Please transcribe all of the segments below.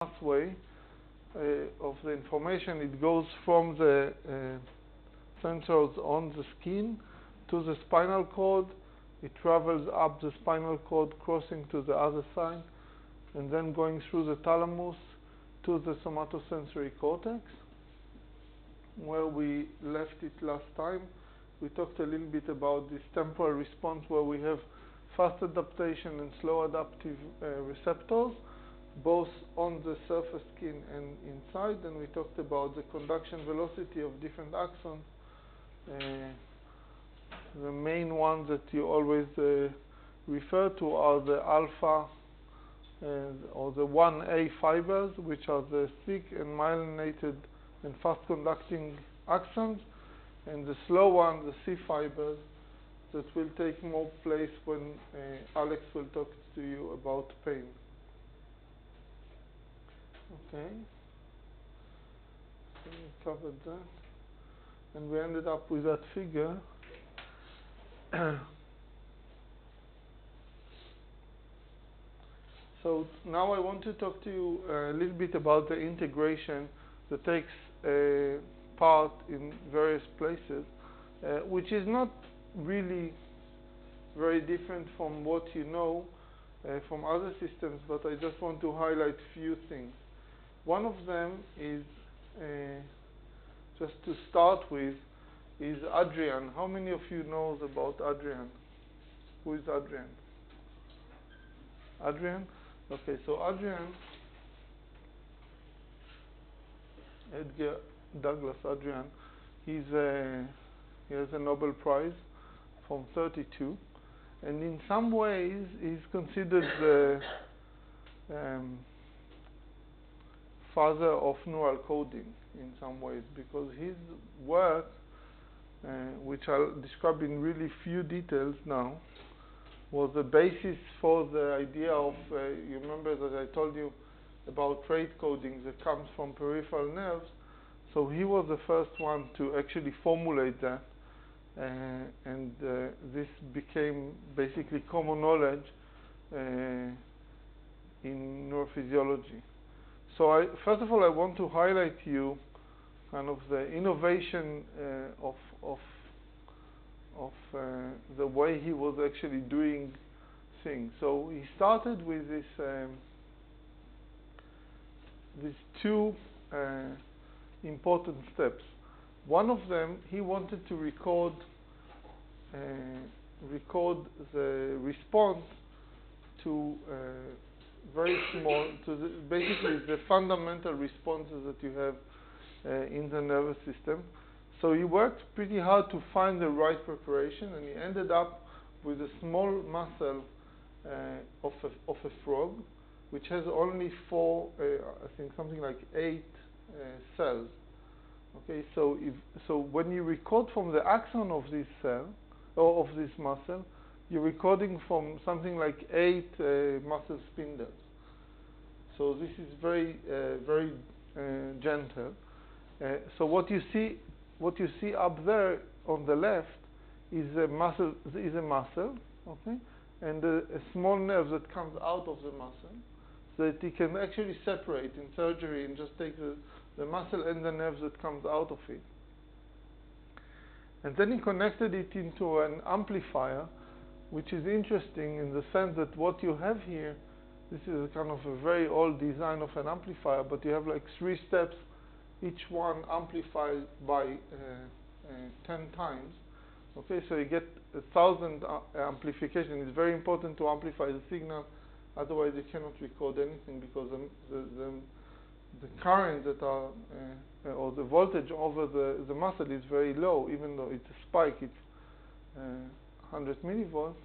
pathway of the information. It goes from the sensors on the skin to the spinal cord. It travels up the spinal cord, crossing to the other side, and then going through the thalamus to the somatosensory cortex, where we left it last time. We talked a little bit about this temporal response where we have fast adaptation and slow adaptive receptors, both on the surface skin and inside. And we talked about the conduction velocity of different axons. The main ones that you always refer to are the alpha or the 1A fibers, which are the thick and myelinated and fast conducting axons, and the slow one, the C fibers, that will take more place when Alex will talk to you about pain. Okay, so we covered that, and we ended up with that figure. So now I want to talk to you a little bit about the integration that takes part in various places, which is not really very different from what you know from other systems, but I just want to highlight a few things. One of them is, just to start with, is Adrian. How many of you knows about Adrian? Who is Adrian? Adrian? Okay, so Adrian, Edgar Douglas Adrian, he has a Nobel Prize from 32, and in some ways he's considered the father of neural coding in some ways, because his work, which I'll describe in really few details now, was the basis for the idea of, you remember that I told you about trait coding that comes from peripheral nerves. So he was the first one to actually formulate that, and this became basically common knowledge in neurophysiology. So first of all, I want to highlight to you kind of the innovation of the way he was actually doing things. So he started with this these two important steps. One of them, he wanted to record the response to very small, basically the fundamental responses that you have in the nervous system. So he worked pretty hard to find the right preparation, and he ended up with a small muscle of a frog, which has only four, I think something like 8 cells. Okay, so when you record from the axon of this cell or of this muscle, you're recording from something like 8 muscle spindles. So this is very gentle. So what you see up there on the left is a muscle. Okay, and a small nerve that comes out of the muscle, so that you can actually separate in surgery and just take the muscle and the nerve that comes out of it. And then he connected it into an amplifier, which is interesting in the sense that what you have here, this is a kind of a very old design of an amplifier, but you have like 3 steps, each one amplified by 10 times. Okay, so you get 1,000 amplification. It's very important to amplify the signal, otherwise you cannot record anything, because the current that are or the voltage over the muscle is very low. Even though it's a spike, it's 100 millivolts.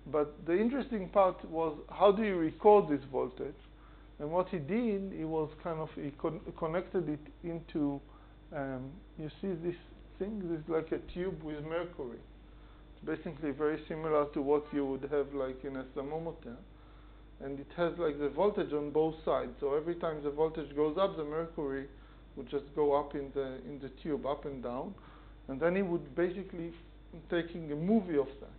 But the interesting part was, how do you record this voltage? And what he did, he was he connected it into, you see this thing? This is like a tube with mercury. It's basically very similar to what you would have like in a thermometer. And it has like the voltage on both sides. So every time the voltage goes up, the mercury would just go up in the tube, up and down. And then he would basically taking a movie of that.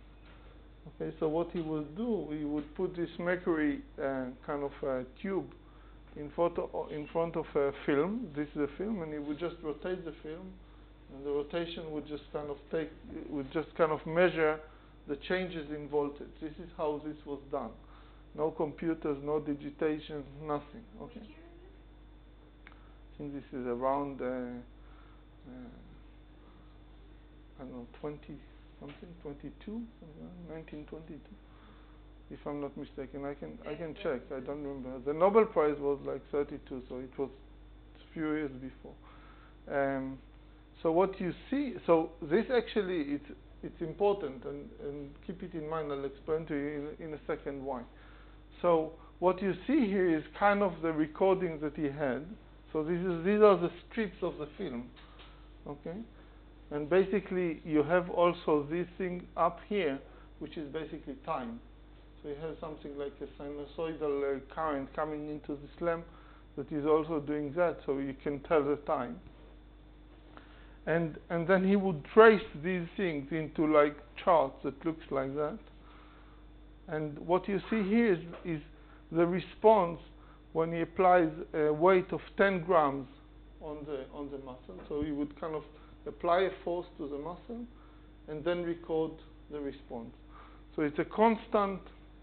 Okay, so what he would do, he would put this mercury kind of tube in front of a film. This is a film, and he would just rotate the film, and the rotation would just kind of measure the changes in voltage. This is how this was done. No computers, no digitation, nothing. Okay. I think this is around I don't know, 20 something, 22, 1922. If I'm not mistaken, I can check. I don't remember. The Nobel Prize was like 32, so it was a few years before. So what you see, so this actually it's important, and keep it in mind. I'll explain to you in a second why. So what you see here is kind of the recording that he had. So these are the strips of the film, okay? And basically you have also this thing up here, which is basically time. So you have something like a sinusoidal current coming into this lamp that is also doing that, so you can tell the time. And then he would trace these things into like charts that looks like that. And what you see here is the response when he applies a weight of 10 grams on the muscle. So he would kind of apply a force to the muscle and then record the response. So it's a constant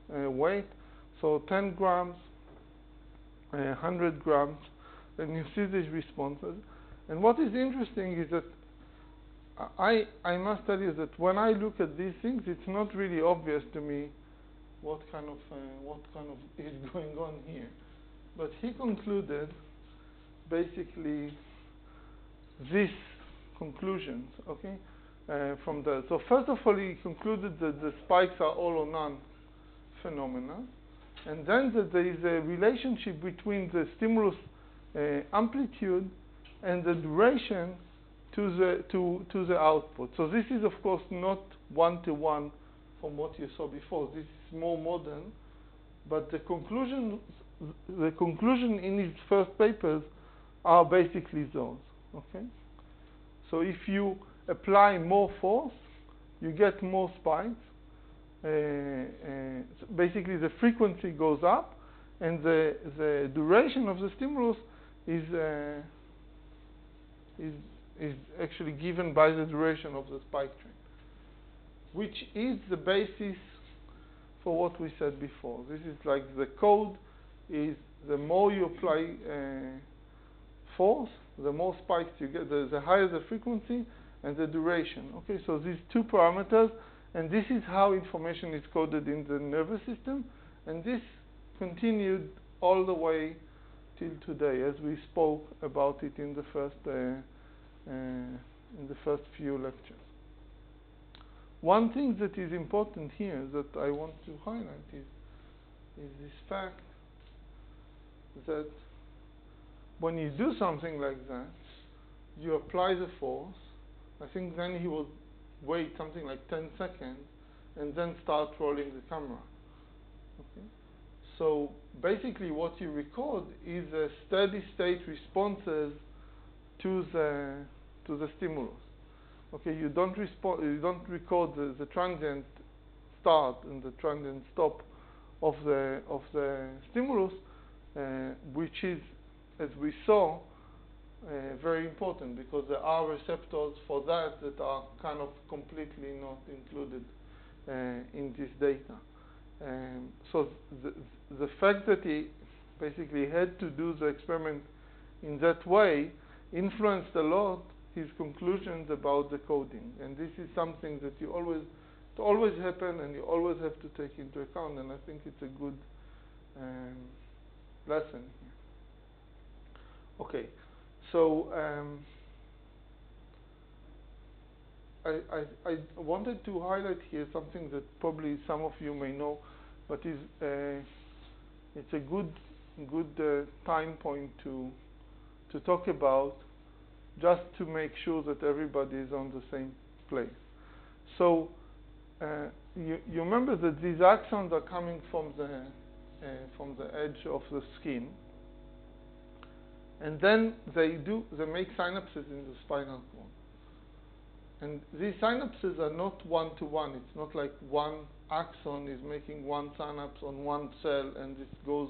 weight, so 10 grams, 100 grams, and you see these responses. And what is interesting is that I must tell you that when I look at these things, it's not really obvious to me what kind of is going on here. But he concluded basically these conclusions, okay, from that. So first of all, he concluded that the spikes are all or none phenomena, and then that there is a relationship between the stimulus amplitude and the duration to the output. So this is of course not one-to-one from what you saw before. This is more modern, but the conclusion in his first papers are basically those. Okay. So if you apply more force, you get more spikes. Basically, the frequency goes up, and the duration of the stimulus is actually given by the duration of the spike train, which is the basis for what we said before. This is like the code is the more you apply force, the more spikes you get, the higher the frequency and the duration. Okay, so these two parameters, and this is how information is coded in the nervous system, and this continued all the way till today, as we spoke about it in the first few lectures. One thing that is important here that I want to highlight is this fact that when you do something like that, you apply the force. I think then he will wait something like 10 seconds and then start rolling the camera. Okay? So basically what you record is a steady state responses to the stimulus. Okay, you don't record the transient start and the transient stop of the stimulus, which is, as we saw, very important, because there are receptors for that are kind of completely not included in this data. So the fact that he basically had to do the experiment in that way influenced a lot his conclusions about the coding. And this is something that it always happen, and you always have to take into account, and I think it's a good lesson here. Okay, so I wanted to highlight here something that probably some of you may know, but it's a good time point to talk about, just to make sure that everybody is on the same place. So you remember that these axons are coming from the edge of the skin, and then they make synapses in the spinal cord. And these synapses are not one-to-one. It's not like one axon is making one synapse on one cell and it goes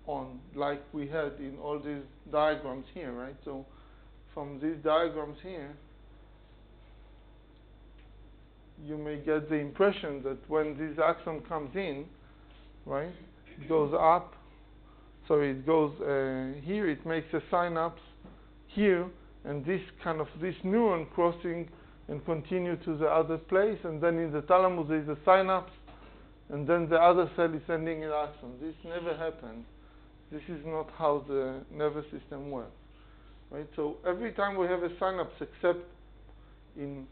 on, like we had in all these diagrams here, right? So from these diagrams here, you may get the impression that when this axon comes in, right, it goes up, sorry, it goes here, it makes a synapse here, and this neuron crossing and continue to the other place, and then in the thalamus there is a synapse, and then the other cell is sending an axon. This never happens. This is not how the nervous system works, right? So every time we have a synapse, except in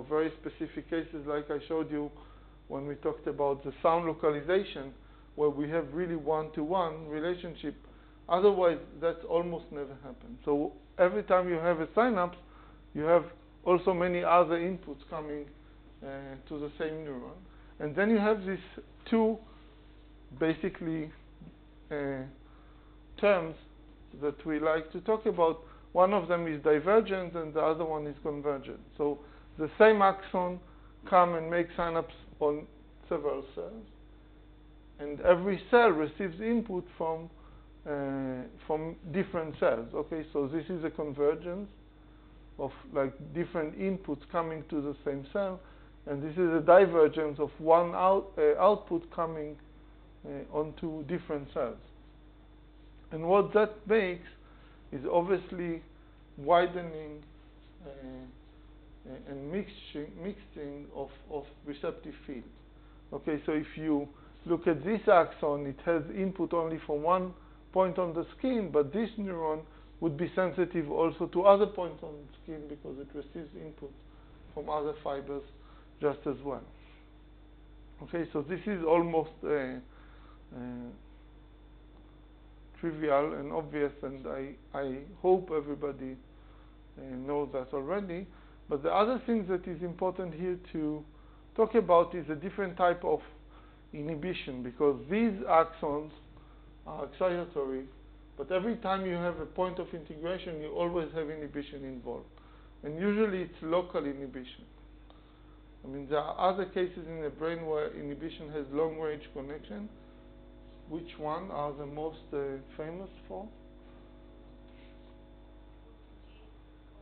very specific cases like I showed you when we talked about the sound localization, where we have really one-to-one relationship, otherwise that almost never happens. So every time you have a synapse, you have also many other inputs coming to the same neuron. And then you have these two, basically, terms that we like to talk about. One of them is divergent, and the other one is convergent. So the same axon come and make synapse on several cells, and every cell receives input from different cells. Okay, so this is a convergence of like different inputs coming to the same cell, and this is a divergence of one output coming onto different cells. And what that makes is obviously widening and mixing of receptive field. Okay, so if you look at this axon, it has input only from one point on the skin, but this neuron would be sensitive also to other points on the skin because it receives input from other fibers just as well. Okay, so this is almost trivial and obvious, and I hope everybody knows that already. But the other thing that is important here to talk about is a different type of inhibition, because these axons are excitatory, but every time you have a point of integration, you always have inhibition involved. And usually it's local inhibition. I mean, there are other cases in the brain where inhibition has long-range connection. Which one are the most famous for?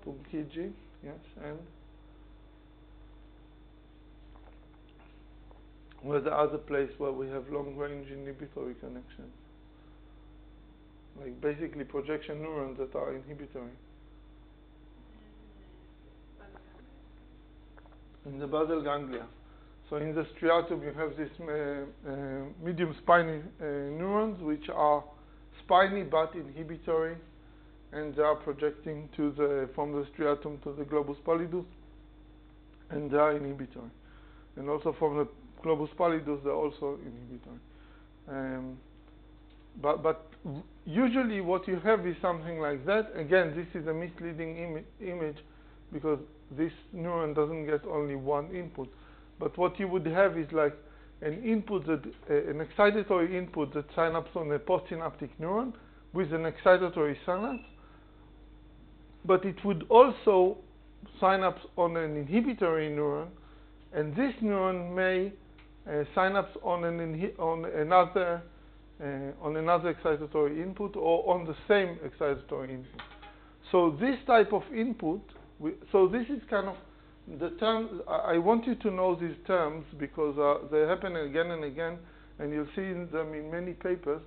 Purkinje, yes, and where's the other place where we have long-range inhibitory connections? Like basically projection neurons that are inhibitory. In the basal ganglia. So in the striatum you have these medium spiny neurons which are spiny but inhibitory, and they are projecting from the striatum to the globus pallidus, and they are inhibitory. And also from the globus pallidus they are also inhibitory. But usually what you have is something like that. Again, this is a misleading image because this neuron doesn't get only one input. But what you would have is like an input an excitatory input that synapses on a postsynaptic neuron with an excitatory synapse. But it would also synapse on an inhibitory neuron, and this neuron may synapse on another excitatory input or on the same excitatory input. So this type of input, so this is kind of the term. I want you to know these terms because they happen again and again, and you'll see them in many papers,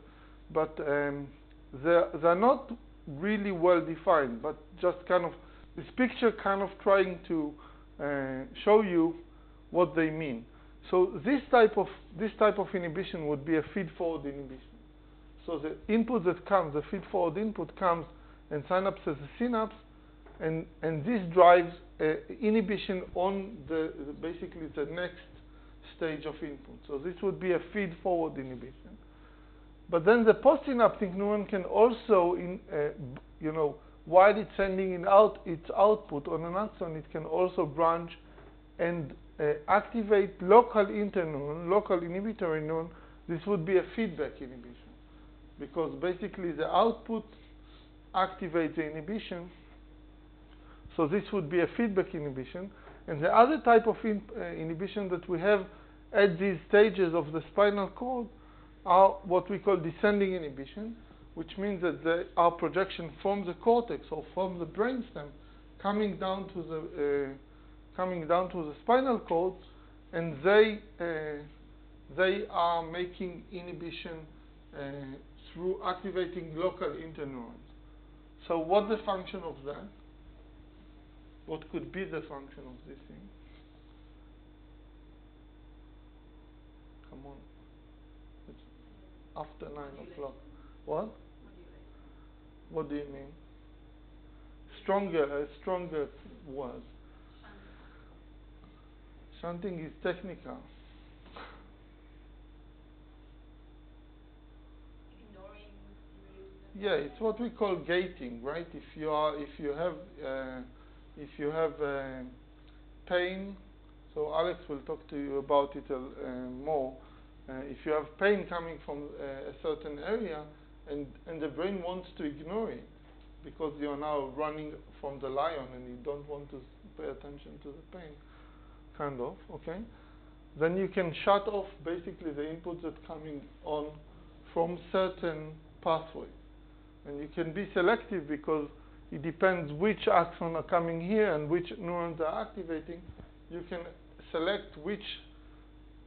but they're not really well defined, but just kind of this picture kind of trying to show you what they mean. So this type of inhibition would be a feed-forward inhibition. So the input that comes, the feed-forward input comes and synapses a synapse, and this drives inhibition on basically the next stage of input. So this would be a feed-forward inhibition. But then the postsynaptic neuron can also, while it's sending its output on an axon, it can also branch and activate local interneuron, local inhibitory neuron. This would be a feedback inhibition, because basically the output activates the inhibition. So this would be a feedback inhibition. And the other type of inhibition that we have at these stages of the spinal cord are what we call descending inhibition, which means that they are projection from the cortex or from the brainstem coming down to the spinal cord, and they are making inhibition through activating local interneurons. So what's the function of that? What could be the function of this thing? Come on. It's after 9 o'clock. What? What do you mean? A stronger word. Shunting is technical. Yeah, it's what we call gating, right? If you have pain, so Alex will talk to you about it more. If you have pain coming from a certain area, and the brain wants to ignore it because you're now running from the lion and you don't want to pay attention to the pain, kind of, okay? Then you can shut off basically the inputs that coming on from certain pathways. And you can be selective because it depends which axons are coming here and which neurons are activating. You can select which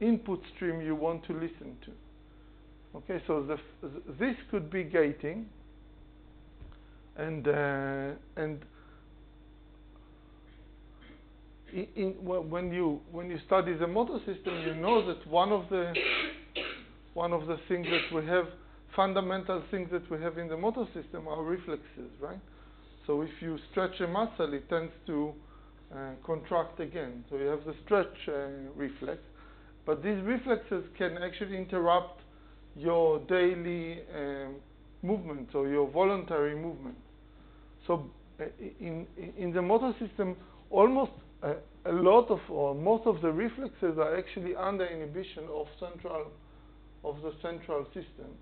input stream you want to listen to. Okay, so this could be gating, and when you study the motor system, you know that one of the things that we have, fundamental things that we have in the motor system, are reflexes, right? So if you stretch a muscle, it tends to contract again. So you have the stretch reflex, but these reflexes can actually interrupt your daily movement or your voluntary movement. So in the motor system, almost a lot of, or most of the reflexes are actually under inhibition of the central system.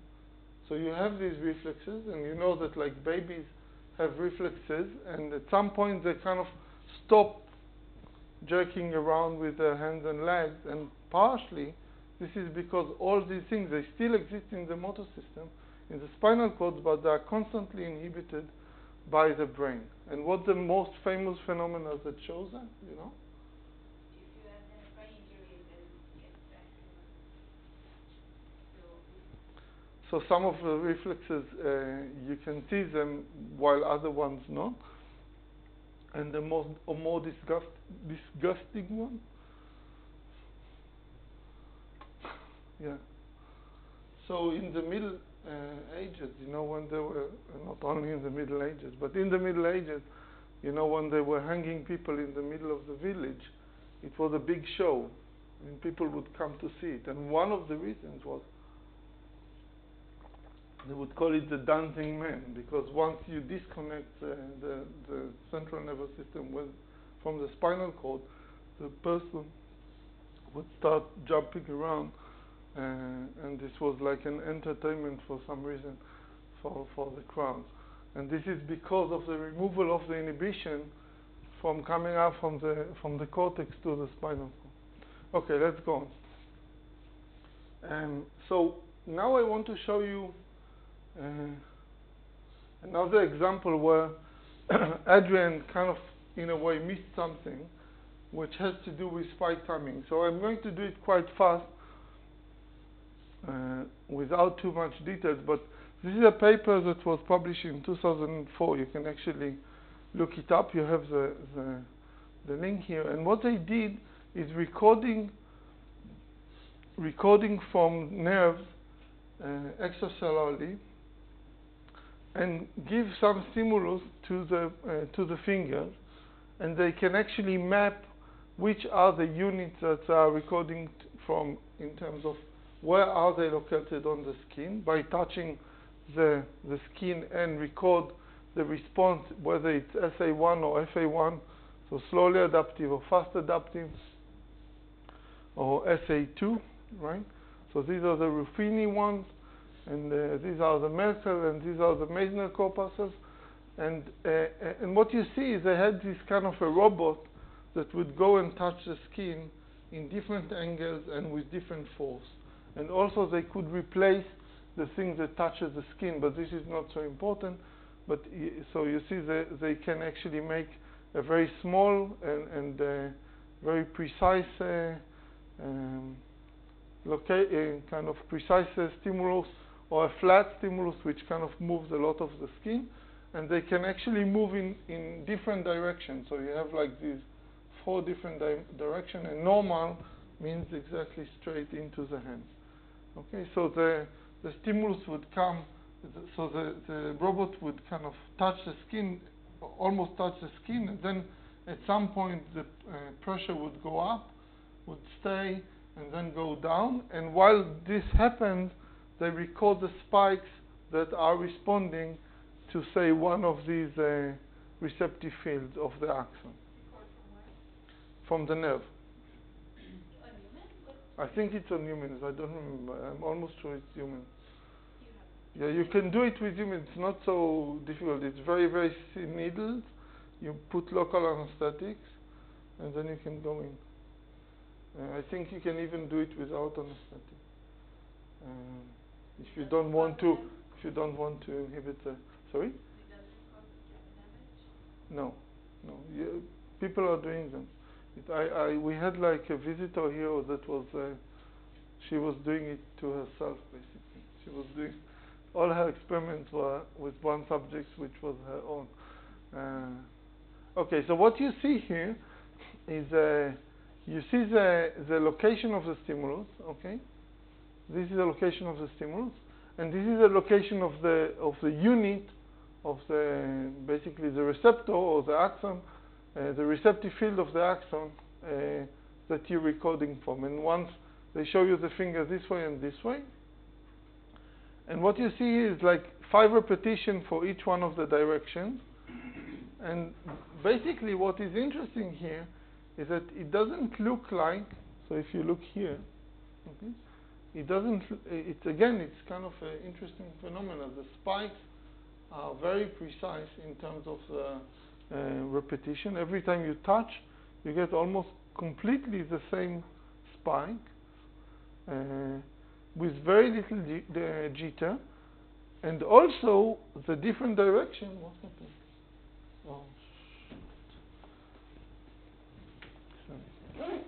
So you have these reflexes, and you know that like babies have reflexes, and at some point they kind of stop jerking around with their hands and legs, and partially this is because all these things, they still exist in the motor system, in the spinal cord, but they are constantly inhibited by the brain. And what's the most famous phenomena that shows that, you know? If you have a brain injury, then it gets back. So some of the reflexes, you can see them, while other ones not. And the more disgusting one, yeah. So in the Middle Ages, you know, when they were, not only in the Middle Ages, but in the Middle Ages, you know, when they were hanging people in the middle of the village, it was a big show, and people would come to see it. And one of the reasons was they would call it the dancing man, because once you disconnect the central nervous system from the spinal cord, the person would start jumping around, and this was like an entertainment for some reason for the crowd. And this is because of the removal of the inhibition from coming out from the cortex to the spinal cord. Okay, let's go on. So now I want to show you another example where Adrian kind of, in a way, missed something, which has to do with spike timing. So I'm going to do it quite fast, without too much details, but this is a paper that was published in 2004. You can actually look it up. You have the link here. And what they did is recording from nerves extracellularly, and give some stimulus to the fingers, and they can actually map which are the units that are recording from, in terms of where are they located on the skin, by touching the skin and record the response, whether it's SA1 or FA1, so slowly adaptive or fast adaptive, or SA2, right? So these are the Ruffini ones, and these are the Merkel, and these are the Meissner corpuscles. And what you see is they had this kind of a robot that would go and touch the skin in different angles and with different force. And also they could replace the thing that touches the skin, but this is not so important. But so you see they can actually make a very small and very precise kind of precise stimulus, or a flat stimulus which kind of moves a lot of the skin, and they can actually move in different directions. So you have like these 4 different directions, and normal means exactly straight into the hand. Okay, so the stimulus would come, so the robot would kind of touch the skin, almost touch the skin, and then at some point the pressure would go up, would stay, and then go down. And while this happens, they record the spikes that are responding to, say, one of these receptive fields of the axon. Record from where? From the nerve. On humans? I think it's on humans. I don't remember. I'm almost sure it's humans. You have. Yeah, you can do it with humans. It's not so difficult. It's very, very thin needles. You put local anesthetics, and then you can go in. I think you can even do it without anesthetic. If you don't want to, inhibit the. Sorry? It doesn't cause damage? No. People are doing them. We had like a visitor here that was. She was doing it to herself, basically. She was doing all her experiments were with one subject, which was her own. Okay, so what you see here is you see the location of the stimulus. Okay, this is the location of the stimulus, and this is the location of the unit of the basically the receptor or the axon, the receptive field of the axon that you're recording from. And once they show you the finger this way and this way, and what you see is like 5 repetitions for each one of the directions. And basically what is interesting here is that it doesn't look like, so if you look here, okay, it doesn't, it's kind of an interesting phenomenon. The spikes are very precise in terms of the repetition. Every time you touch, you get almost completely the same spike with very little jitter, and also the different direction. What happened? Oh, sorry.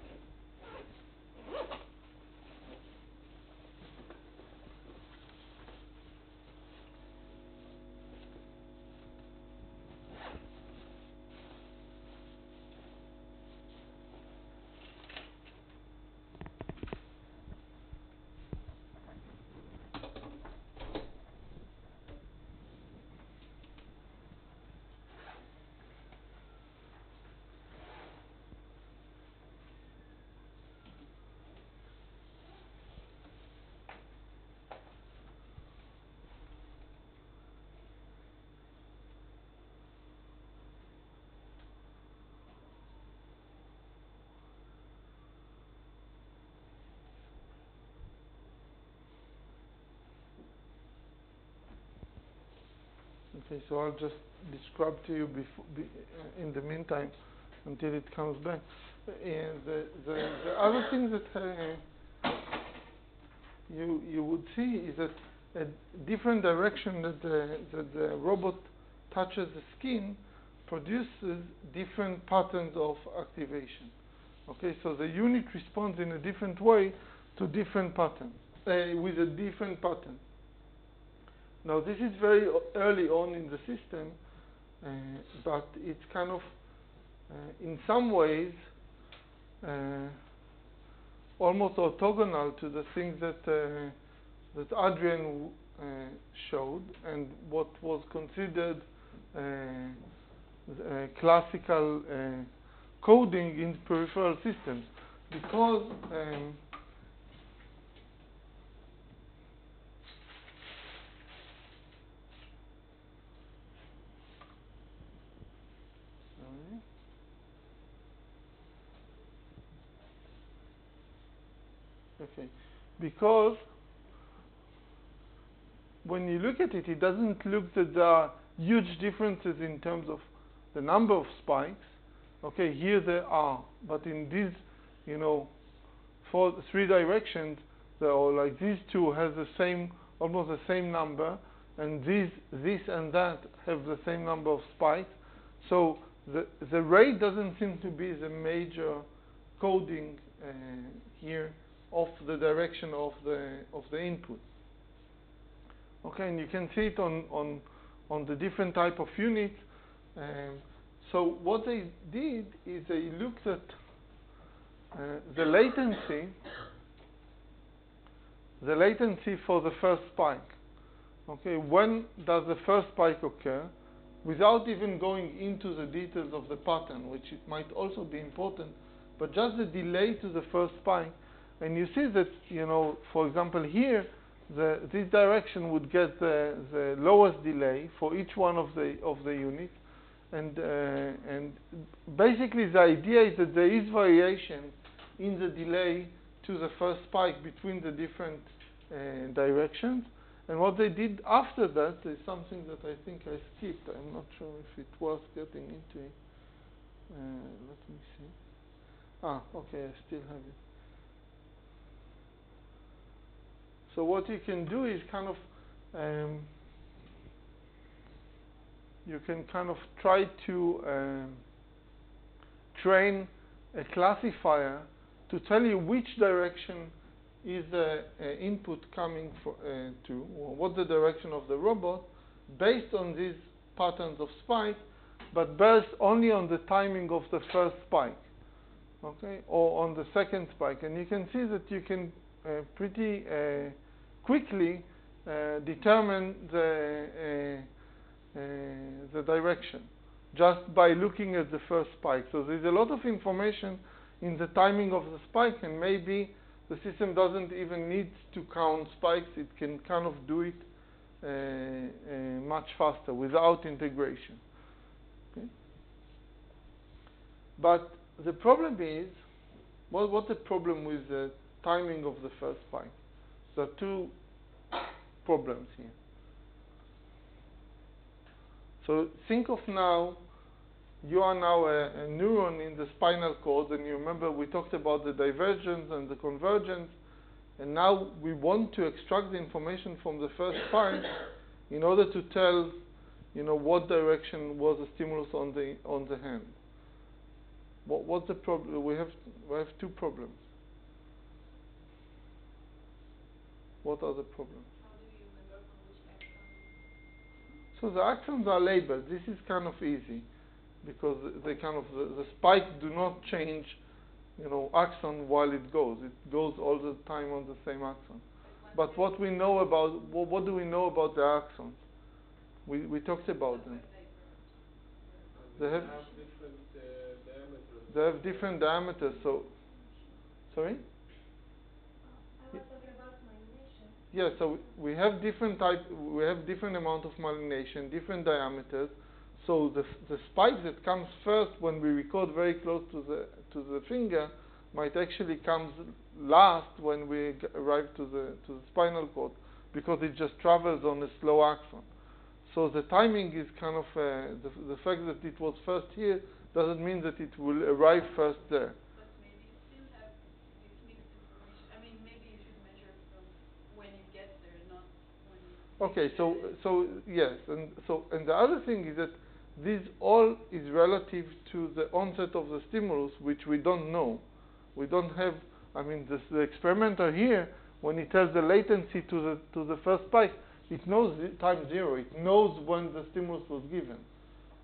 Okay, so I'll just describe to you in the meantime until it comes back. And the other thing that you would see is that a different direction that the robot touches the skin produces different patterns of activation. Okay, so the unit responds in a different way to different patterns, with a different pattern. Now this is very early on in the system, but it's kind of, in some ways, almost orthogonal to the things that Adrian showed, and what was considered classical coding in peripheral systems, because because when you look at it, it doesn't look that there are huge differences in terms of the number of spikes. Okay, here there are, but in these, 3 directions, or like these two has the same, almost the same number, and this and that have the same number of spikes. So the rate doesn't seem to be the major coding here of the direction of the input. Okay, and you can see it on the different type of units. So what they did is they looked at the latency for the first spike. Okay, when does the first spike occur? Without even going into the details of the pattern, which it might also be important, but just the delay to the first spike. And you see that, you know, for example, here, this direction would get the lowest delay for each one of the units. And basically the idea is that there is variation in the delay to the first spike between the different directions. And what they did after that is something that I think I skipped. I'm not sure if it was getting into it. Let me see. Ah, okay, I still have it. So what you can do is kind of, you can kind of try to train a classifier to tell you which direction is the input coming to, or what the direction of the robot, based on these patterns of spike, but based only on the timing of the first spike, okay, or on the second spike. And you can see that you can pretty quickly determine the direction just by looking at the first spike. So there's a lot of information in the timing of the spike, and maybe the system doesn't even need to count spikes. It can kind of do it much faster without integration. Okay? But the problem is, what's the problem with the timing of the first spike? There are two problems here. So think of now, you are now a neuron in the spinal cord, and you remember we talked about the divergence and the convergence, and now we want to extract the information from the first spike in order to tell, you know, what direction was the stimulus on the hand. What's the problem? We have two problems. What are the problems? How do you remember from which axon? So the axons are labeled. This is kind of easy, because they kind of the spikes do not change, you know, axon while it goes. It goes all the time on the same axon. But what we know about what do we know about the axons? We talked about them. They have different diameters. They have different diameters. So, sorry. I was talking about myelination. Yeah, so we have different amount of myelination, different diameters. So the spike that comes first when we record very close to the finger might actually come last when we arrive to the spinal cord, because it just travels on a slow axon. So the timing is kind of the fact that it was first here doesn't mean that it will arrive first there. But maybe you still have this mixed information. I mean, maybe you should measure from when it gets there, not when it Okay, so yes, and the other thing is that this all is relative to the onset of the stimulus, which we don't know. We don't have. I mean, the experimenter here, when he tells the latency to the first spike, it knows time zero. It knows when the stimulus was given.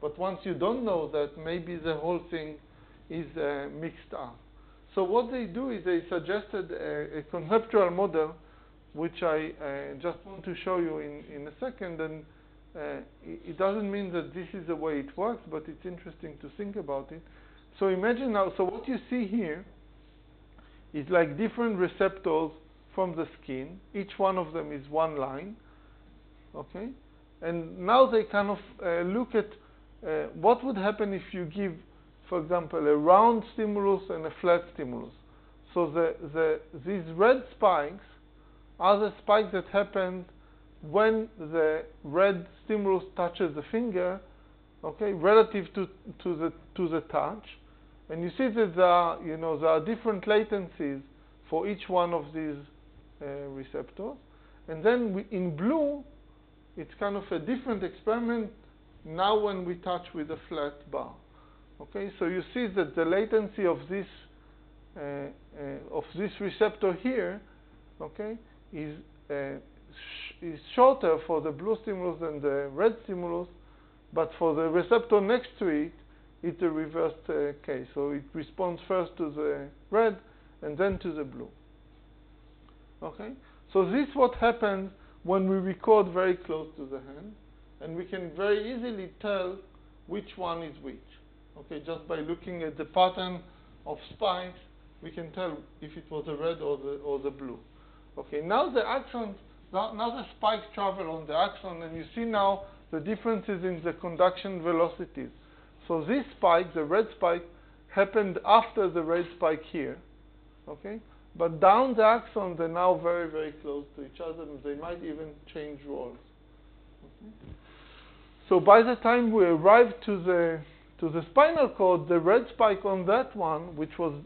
But once you don't know that, maybe the whole thing is mixed up. So what they do is they suggested a conceptual model, which I just want to show you in a second. And it doesn't mean that this is the way it works, but it's interesting to think about it. So imagine now, so what you see here is like different receptors from the skin. Each one of them is one line. Okay? And now they kind of look at what would happen if you give, for example, a round stimulus and a flat stimulus. So these red spikes are the spikes that happen when the red stimulus touches the finger, okay, relative to the touch. And you see that there are different latencies for each one of these receptors. And then in blue, it's kind of a different experiment now when we touch with a flat bar. Okay, so you see that the latency of this receptor here, okay, is shorter for the blue stimulus than the red stimulus, but for the receptor next to it, it's a reversed case. So it responds first to the red and then to the blue. Okay, so this is what happens when we record very close to the hand, and we can very easily tell which one is which. Okay, just by looking at the pattern of spikes, we can tell if it was the red or the blue. Okay, now the axons, now the spikes travel on the axon, and you see now the differences in the conduction velocities. So this spike, the red spike, happened after the red spike here. Okay, but down the axon, they're now very, very close to each other, and they might even change roles. Okay? So by the time we arrive to the spinal cord, the red spike on that one, which was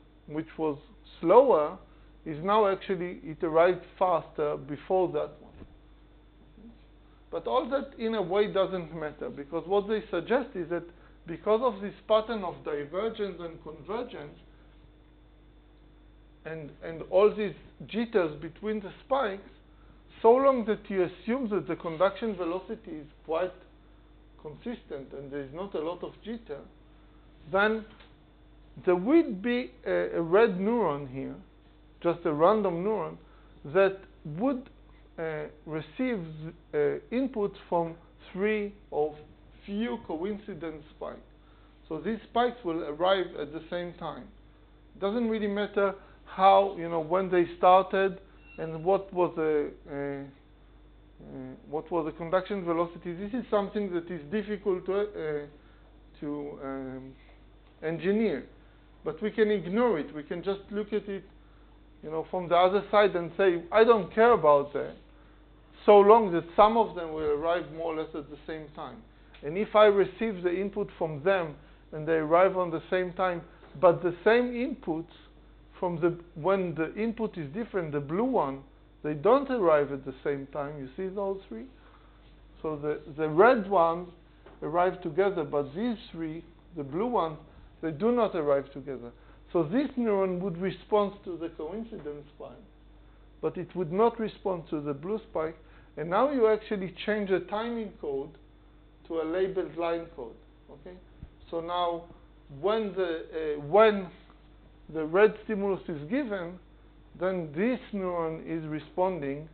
slower, is now actually, it arrived faster before that one. Okay? But all that in a way doesn't matter, because what they suggest is that because of this pattern of divergence and convergence, and all these jitters between the spikes, so long that you assume that the conduction velocity is quite consistent and there is not a lot of jitter, then there would be a red neuron here, just a random neuron, that would receive input from 3 or few coincident spikes. So these spikes will arrive at the same time. It doesn't really matter how, when they started and what was the conduction velocity. This is something that is difficult to engineer, but we can ignore it. We can just look at it, from the other side and say, I don't care about that, so long that some of them will arrive more or less at the same time. And if I receive the input from them and they arrive on the same time, but the same inputs when the input is different, the blue one, they don't arrive at the same time. You see those 3? So the red ones arrive together, but these 3, the blue ones, they do not arrive together. So this neuron would respond to the coincidence spike, but it would not respond to the blue spike. And now you actually change the timing code to a labeled line code. Okay? So now when the red stimulus is given, then this neuron is responding,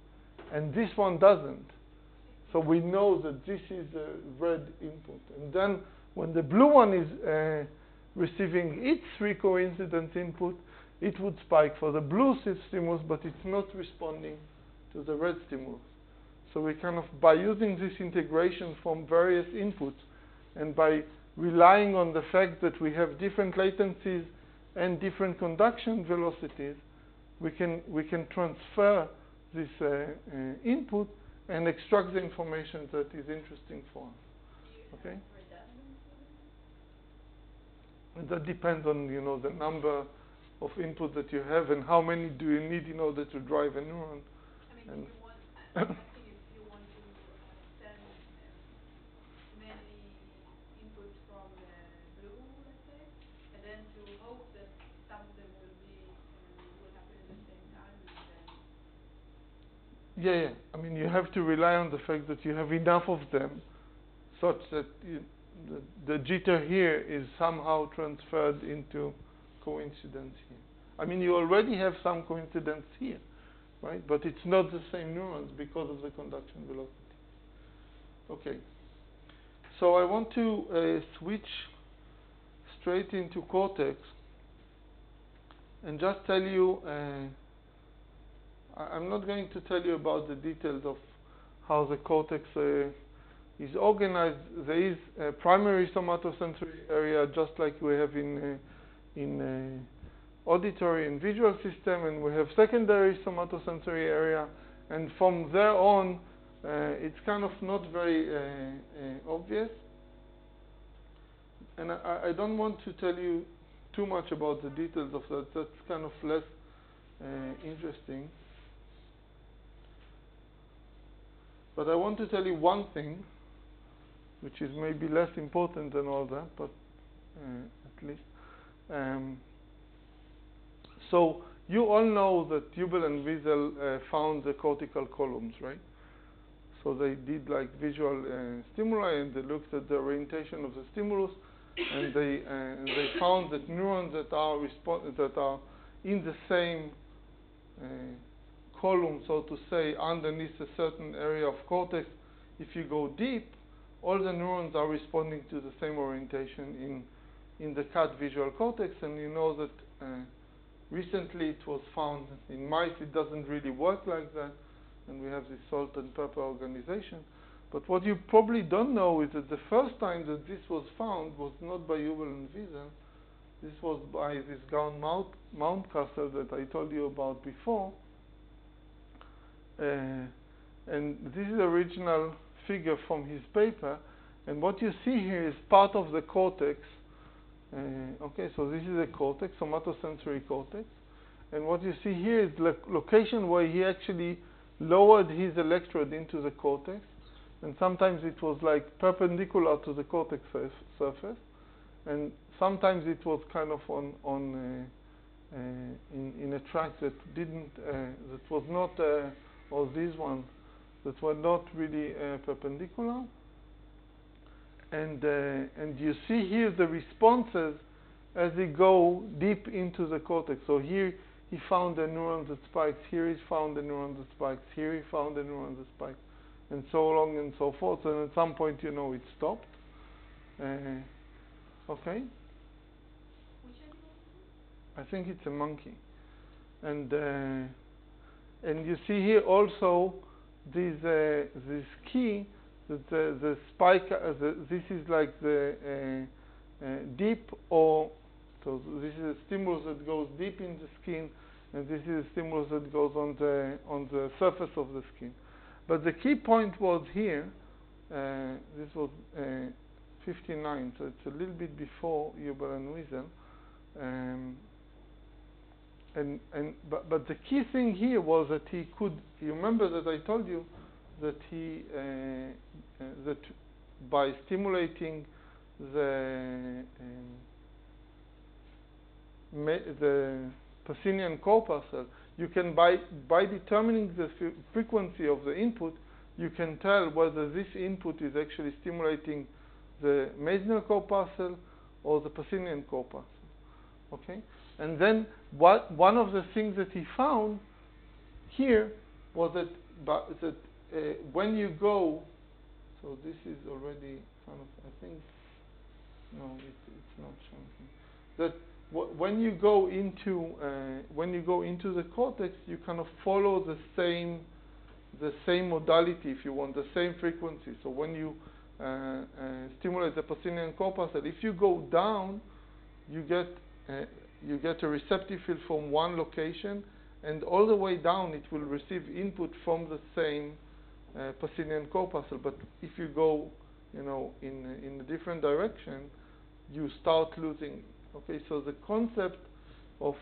and this one doesn't. So we know that this is a red input. And then when the blue one is receiving its 3 coincident input, it would spike for the blue stimulus, but it's not responding to the red stimulus. So we kind of, by using this integration from various inputs, and by relying on the fact that we have different latencies and different conduction velocities, we can transfer this input and extract the information that is interesting for us. Okay? And that depends on the number of inputs that you have and how many do you need in order to drive a neuron. I mean, I think if you want to send many inputs from the blue, let's say, and then to hope that some of them will happen at the same time, and then... Yeah. I mean, you have to rely on the fact that you have enough of them such that the jitter here is somehow transferred into coincidence here. I mean, you already have some coincidence here, right? But it's not the same neurons because of the conduction velocity. Okay. So I want to switch straight into cortex and just tell you, I'm not going to tell you about the details of how the cortex is organized. There is a primary somatosensory area, just like we have in auditory and visual system, and we have secondary somatosensory area, and from there on, it's kind of not very obvious. And I don't want to tell you too much about the details of that. That's kind of less interesting. But I want to tell you one thing, which is maybe less important than all that, but at least. So you all know that Hubel and Wiesel found the cortical columns, right? So they did like visual stimuli, and they looked at the orientation of the stimulus, and they found that neurons that are in the same column, so to say, underneath a certain area of cortex, if you go deep, all the neurons are responding to the same orientation in the cat visual cortex. And you know that recently it was found in mice it doesn't really work like that, and we have this salt and pepper organization. But what you probably don't know is that the first time that this was found was not by Hubel and Wiesel. This was by this guy Mountcastle that I told you about before. And this is the original figure from his paper. And what you see here is part of the cortex. Okay, so this is a cortex, somatosensory cortex. And what you see here is the location where he actually lowered his electrode into the cortex. And sometimes it was like perpendicular to the cortex surface. And sometimes it was kind of in a track that that was not, or these ones that were not really perpendicular. And you see here the responses as they go deep into the cortex. So here he found a neuron that spikes, here he found a neuron that spikes, here he found a neuron that spikes, and so on and so forth. And at some point, you know, it stopped. Okay? Which animal is I think it's a monkey. And you see here also this key that the spike, this is like the deep, or so this is a stimulus that goes deep in the skin, and this is a stimulus that goes on the surface of the skin. But the key point was here. This was 59, so it's a little bit before Hubel and Wiesel. But the key thing here was that he could. You remember that I told you that he that by stimulating the Pacinian corpuscle, you can by determining the frequency of the input, you can tell whether this input is actually stimulating the Meissner corpuscle or the Pacinian corpuscle. Okay, and then one of the things that he found here was that when you go, so this is already kind of, I think, no, it's not showing. That when you go into the cortex, you kind of follow the same modality, if you want, the same frequency. So when you stimulate the Pacinian corpuscle, if you go down, you get a receptive field from one location, and all the way down it will receive input from the same Pacinian corpuscle. But if you go, you know, in a different direction, you start losing. Okay, so the concept of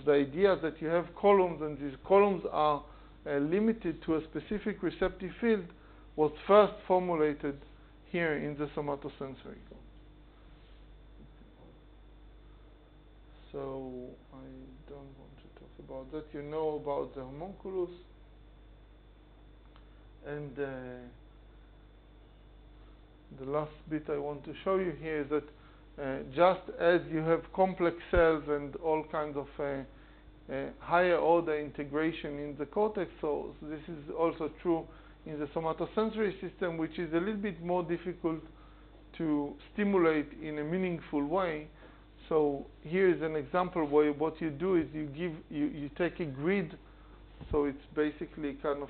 the idea that you have columns and these columns are limited to a specific receptive field was first formulated here in the somatosensory. So I don't want to talk about that. You know about the homunculus. And the last bit I want to show you here is that just as you have complex cells and all kinds of higher order integration in the cortex, so this is also true in the somatosensory system, which is a little bit more difficult to stimulate in a meaningful way. So here is an example where what you do is you take a grid, so it's basically kind of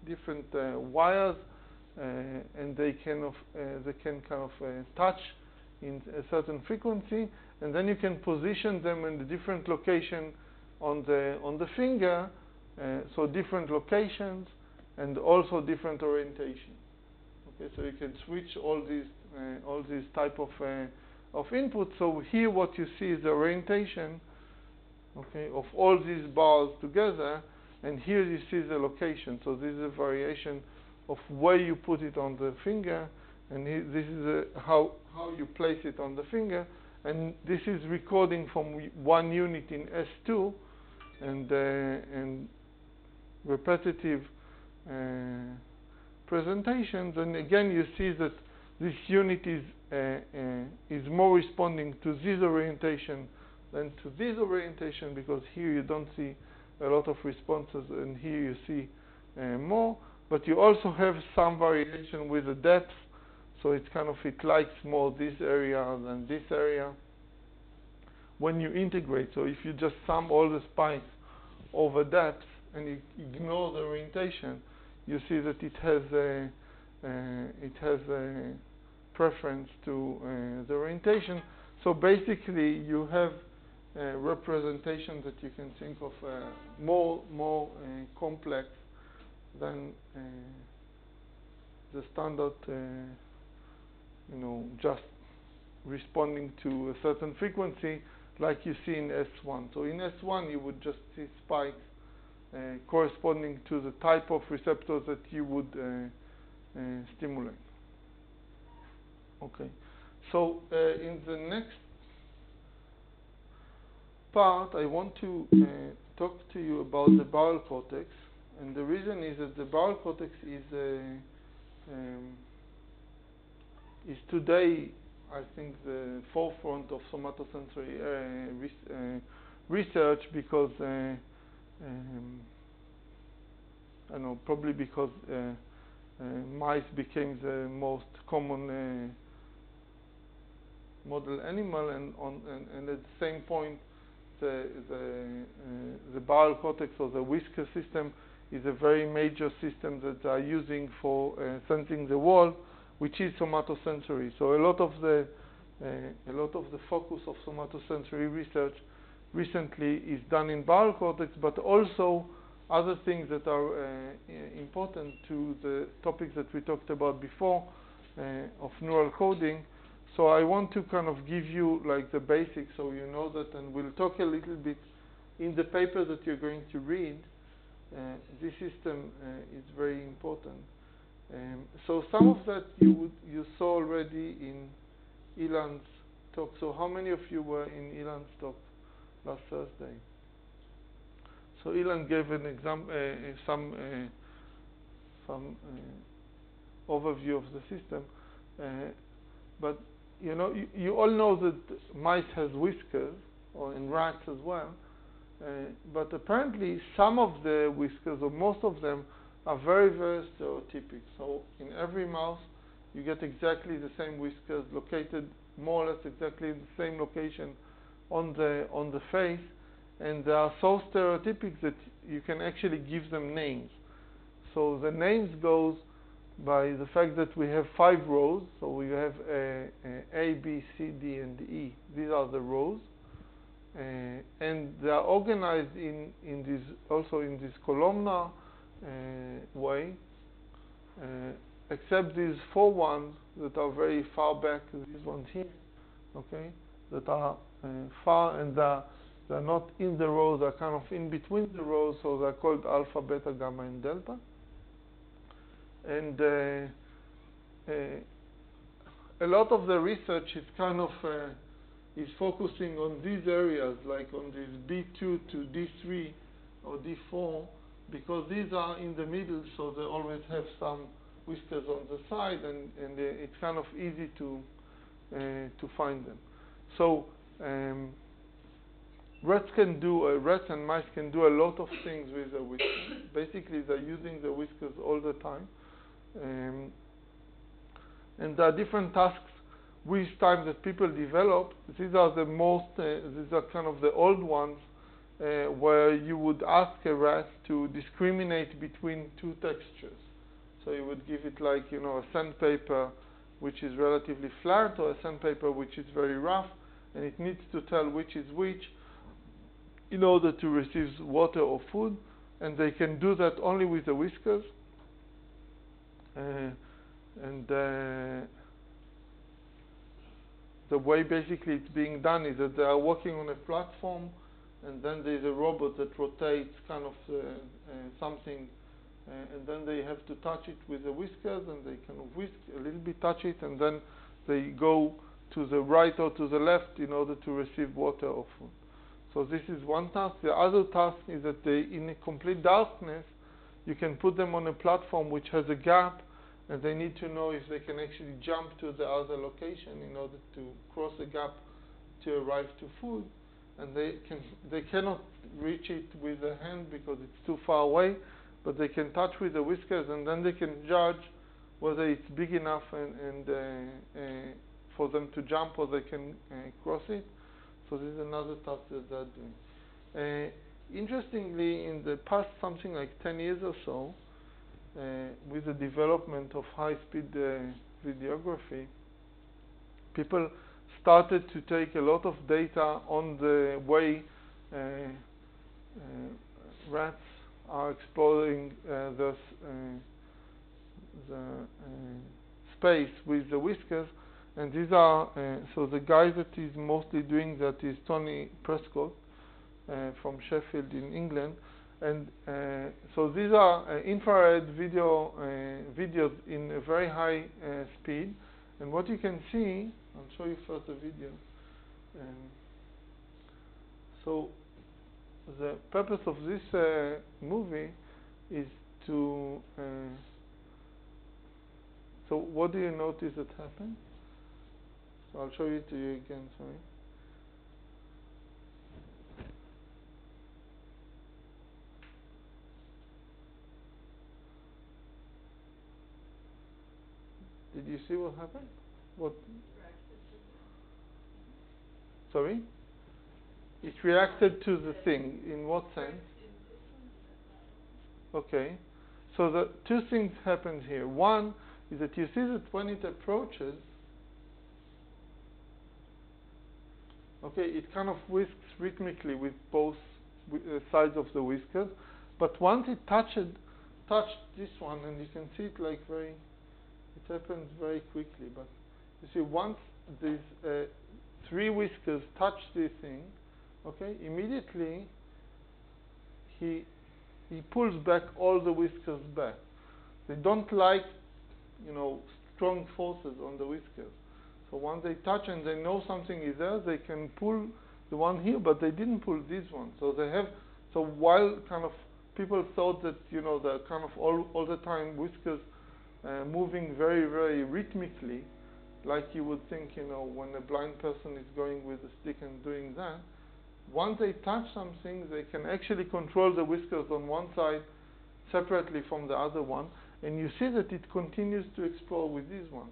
different wires, and they can kind of touch in a certain frequency, and then you can position them in a different location on the finger, so different locations and also different orientation. Okay, so you can switch all these type of input. So here what you see is the orientation, okay, of all these bars together, and here you see the location. So this is a variation of where you put it on the finger, and this is how you place it on the finger, and this is recording from 1 unit in S2, and repetitive presentations, and again you see that this unit is more responding to this orientation than to this orientation, because here you don't see a lot of responses, and here you see more. But you also have some variation with the depth, so it's kind of, it likes more this area than this area when you integrate. So if you just sum all the spikes over depth and you ignore the orientation, you see that it has a preference to the orientation. So basically you have a representation that you can think of more complex than the standard, just responding to a certain frequency like you see in S1. So in S1 you would just see spikes corresponding to the type of receptors that you would stimulate. Okay, so in the next part I want to talk to you about the barrel cortex, and the reason is that the barrel cortex is today, I think, the forefront of somatosensory research, because I don't know, probably because mice became the most common model animal, and at the same point the barrel cortex, or the whisker system, is a very major system that they are using for sensing the world, which is somatosensory. So a lot of the focus of somatosensory research recently is done in barrel cortex, but also other things that are important to the topics that we talked about before of neural coding. So I want to kind of give you like the basics, so you know that, and we'll talk a little bit in the paper that you're going to read. This system is very important. So some of that you saw already in Ilan's talk. So how many of you were in Ilan's talk last Thursday? So Ilan gave an example, some overview of the system, but you all know that mice has whiskers, or in rats as well, but apparently some of the whiskers, or most of them, are very, very stereotypic. So in every mouse you get exactly the same whiskers, located more or less exactly in the same location on the face, and they are so stereotypic that you can actually give them names. So the names goes by the fact that we have 5 rows. So we have A, B, C, D, and E. These are the rows, and they are organized in this columnar way, except these 4 ones that are very far back, these ones here, okay, that are far, and they're not in the rows, they're kind of in between the rows, so they're called alpha, beta, gamma, and delta. And a lot of the research is kind of is focusing on these areas, like on this B2 to D3 or D4, because these are in the middle, so they always have some whiskers on the side, and it's kind of easy to find them. So rats and mice can do a lot of things with the whiskers. Basically, they're using the whiskers all the time, and there are different tasks with time that people develop. These are the most, these are kind of the old ones, where you would ask a rat to discriminate between 2 textures. So you would give it like, a sandpaper which is relatively flat, or a sandpaper which is very rough, and it needs to tell which is which in order to receive water or food, and they can do that only with the whiskers. And the way basically it's being done is that they are walking on a platform, and then there's a robot that rotates kind of something and then they have to touch it with the whiskers, and they kind of whisk a little bit, touch it, and then they go to the right or to the left in order to receive water or food. So this is one task. The other task is that they, in a complete darkness, you can put them on a platform which has a gap, and they need to know if they can actually jump to the other location in order to cross the gap to arrive to food. And they cannot reach it with the hand because it's too far away, but they can touch with the whiskers, and then they can judge whether it's big enough and for them to jump, or they can cross it. So this is another task that they're doing. Interestingly, in the past something like 10 years or so, with the development of high-speed videography, people started to take a lot of data on the way rats are exploring the space with the whiskers, and these are so the guy that is mostly doing that is Tony Prescott from Sheffield in England, and so these are infrared videos in a very high speed, and what you can see, I'll show you first the video. So the purpose of this movie is to so what do you notice that happened? So I'll show it to you again, sorry. Did you see what happened? What? Sorry? It reacted to the thing. In what sense? Okay. So the two things happened here. One is that you see that when it approaches, okay, it kind of whisks rhythmically with both sides of the whiskers, but once it touched this one, and you can see it like it happens very quickly, but you see once these three whiskers touch this thing, okay, immediately he pulls back all the whiskers back. They don't like, strong forces on the whiskers. So once they touch and they know something is there, they can pull the one here, but they didn't pull this one. So while kind of people thought that, they're kind of all the time whiskers moving very, very rhythmically, like you would think, when a blind person is going with a stick and doing that, once they touch something, they can actually control the whiskers on one side separately from the other one, and you see that it continues to explore with this one.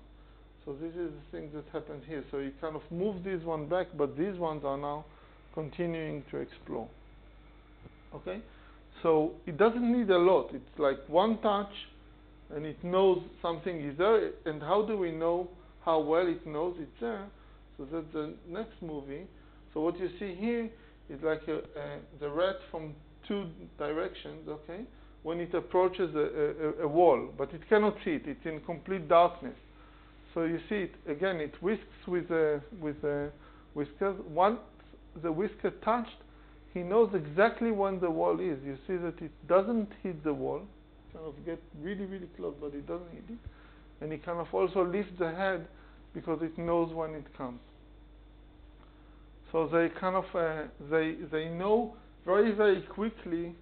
So this is the thing that happened here. So you kind of move this one back, but these ones are now continuing to explore. Okay? So it doesn't need a lot. It's like one touch, and it knows something is there. And how do we know how well it knows it's there? So that's the next movie. So what you see here is like the rat from two directions, okay? When it approaches a wall, but it cannot see it. It's in complete darkness. So you see it again. It whisks with whiskers. Once the whisker touched, he knows exactly when the wall is. You see that it doesn't hit the wall. Kind of get really, really close, but it doesn't hit it. And it kind of also lifts the head because it knows when it comes. So they kind of they know very, very quickly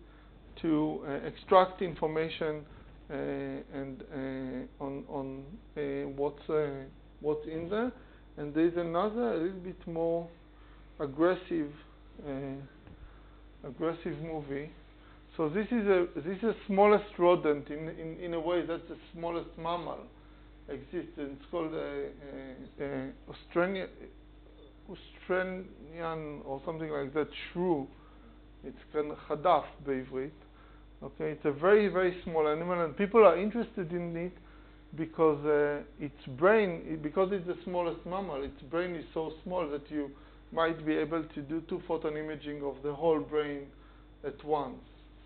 to extract information and on what's in there. And there's another a little bit more aggressive movie. So this is the smallest rodent in a way. That's the smallest mammal exists. And it's called Australian or something like that, shrew. It's kind of hadaf בעברית. Okay, it's a very, very small animal, and people are interested in it because its brain, because it's the smallest mammal, its brain is so small that you might be able to do 2-photon imaging of the whole brain at once.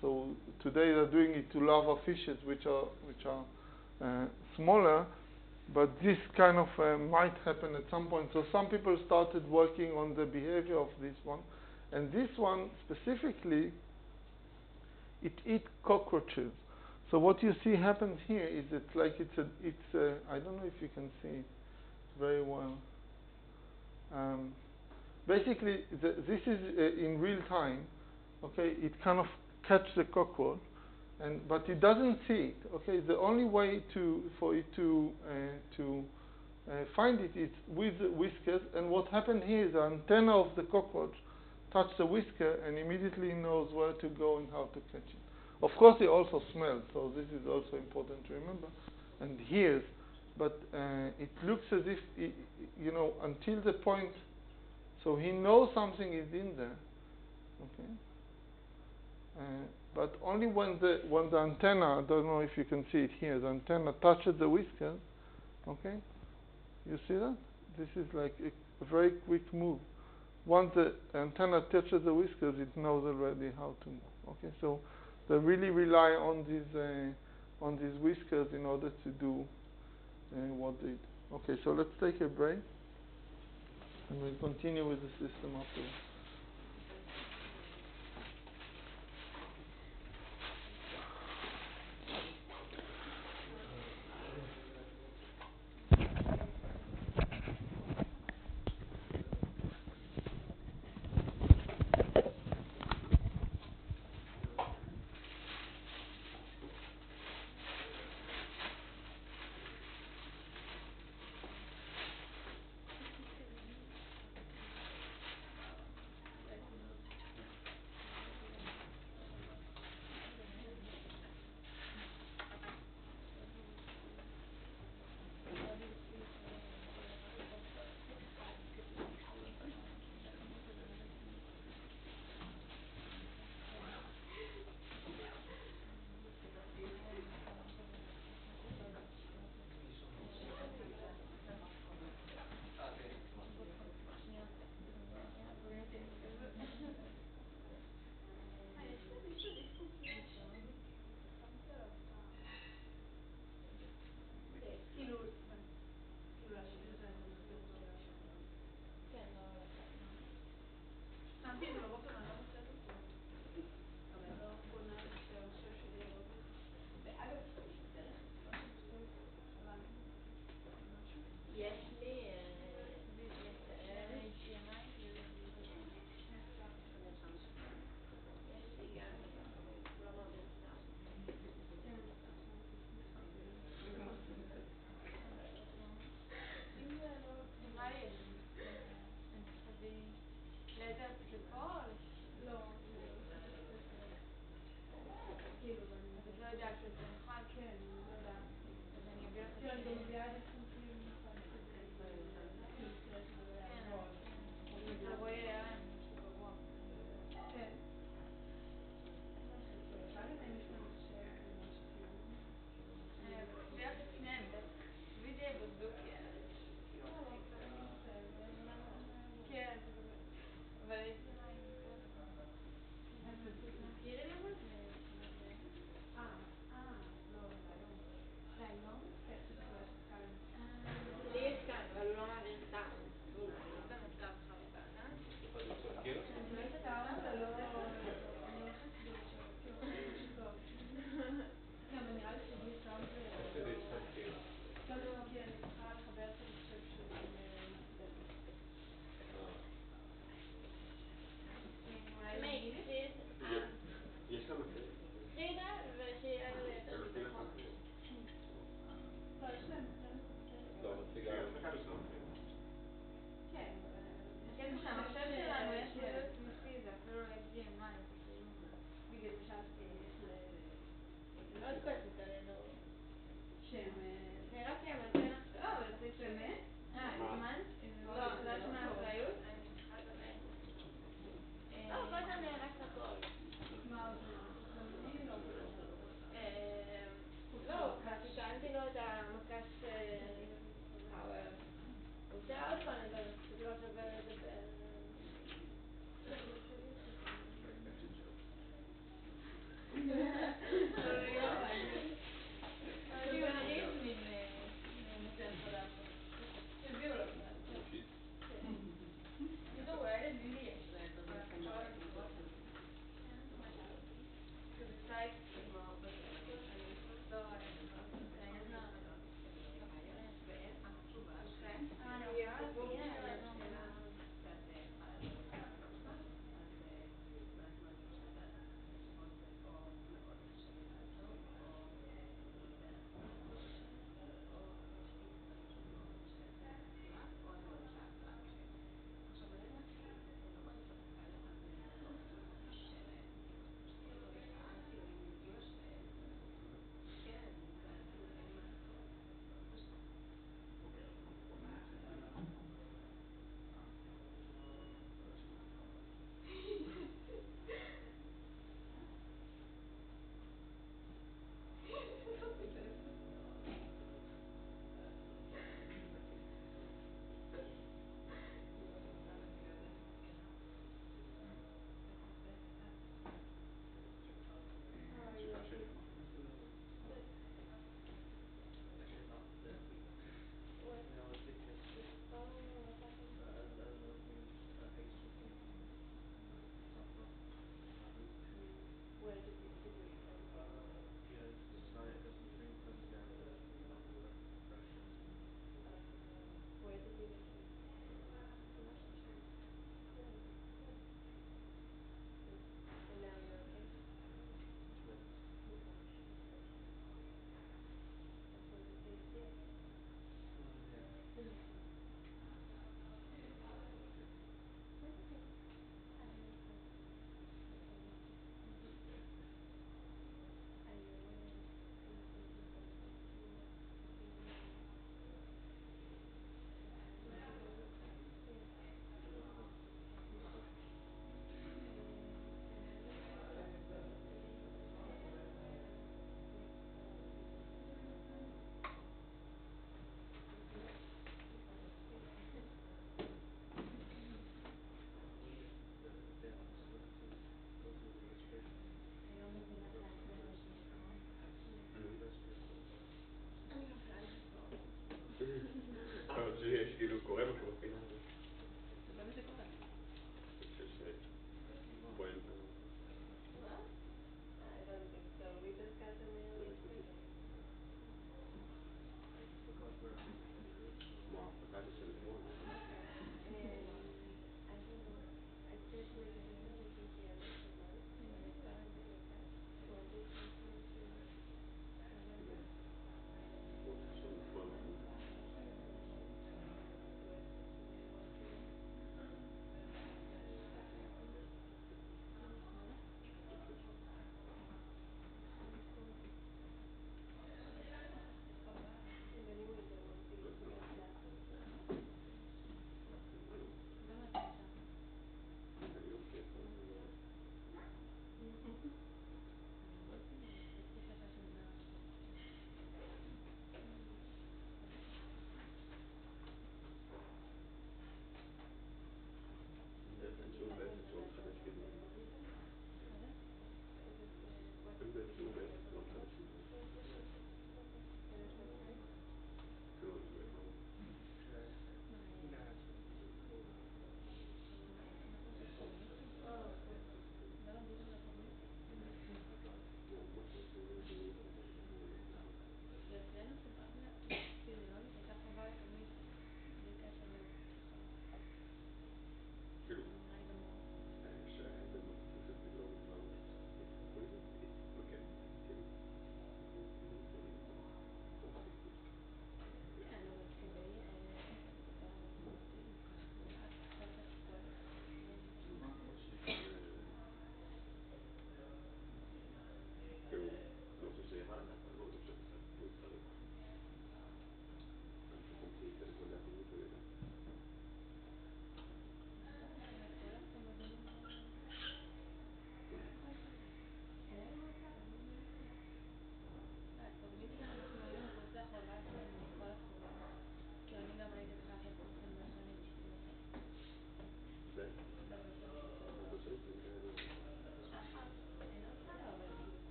So today they're doing it to larva fishes, which are smaller, but this kind of might happen at some point. So some people started working on the behavior of this one, and this one specifically, it eats cockroaches. So what you see happens here is it's like it's a I don't know if you can see it very well. Basically, this is in real time. Okay, it kind of catch the cockroach, but it doesn't see it. Okay, the only way for it to find it is with the whiskers. And what happened here is the antenna of the cockroach touch the whisker and immediately knows where to go and how to catch it. Of course, it also smells, so this is also important to remember, and hears. But it looks as if, until the point, so he knows something is in there, okay? But only when the antenna, I don't know if you can see it here, the antenna touches the whiskers, okay? You see that? This is like a very quick move. Once the antenna touches the whiskers, it knows already how to move. Okay, so they really rely on these whiskers in order to do what they do. Okay, so let's take a break, and we'll continue with the system afterwards.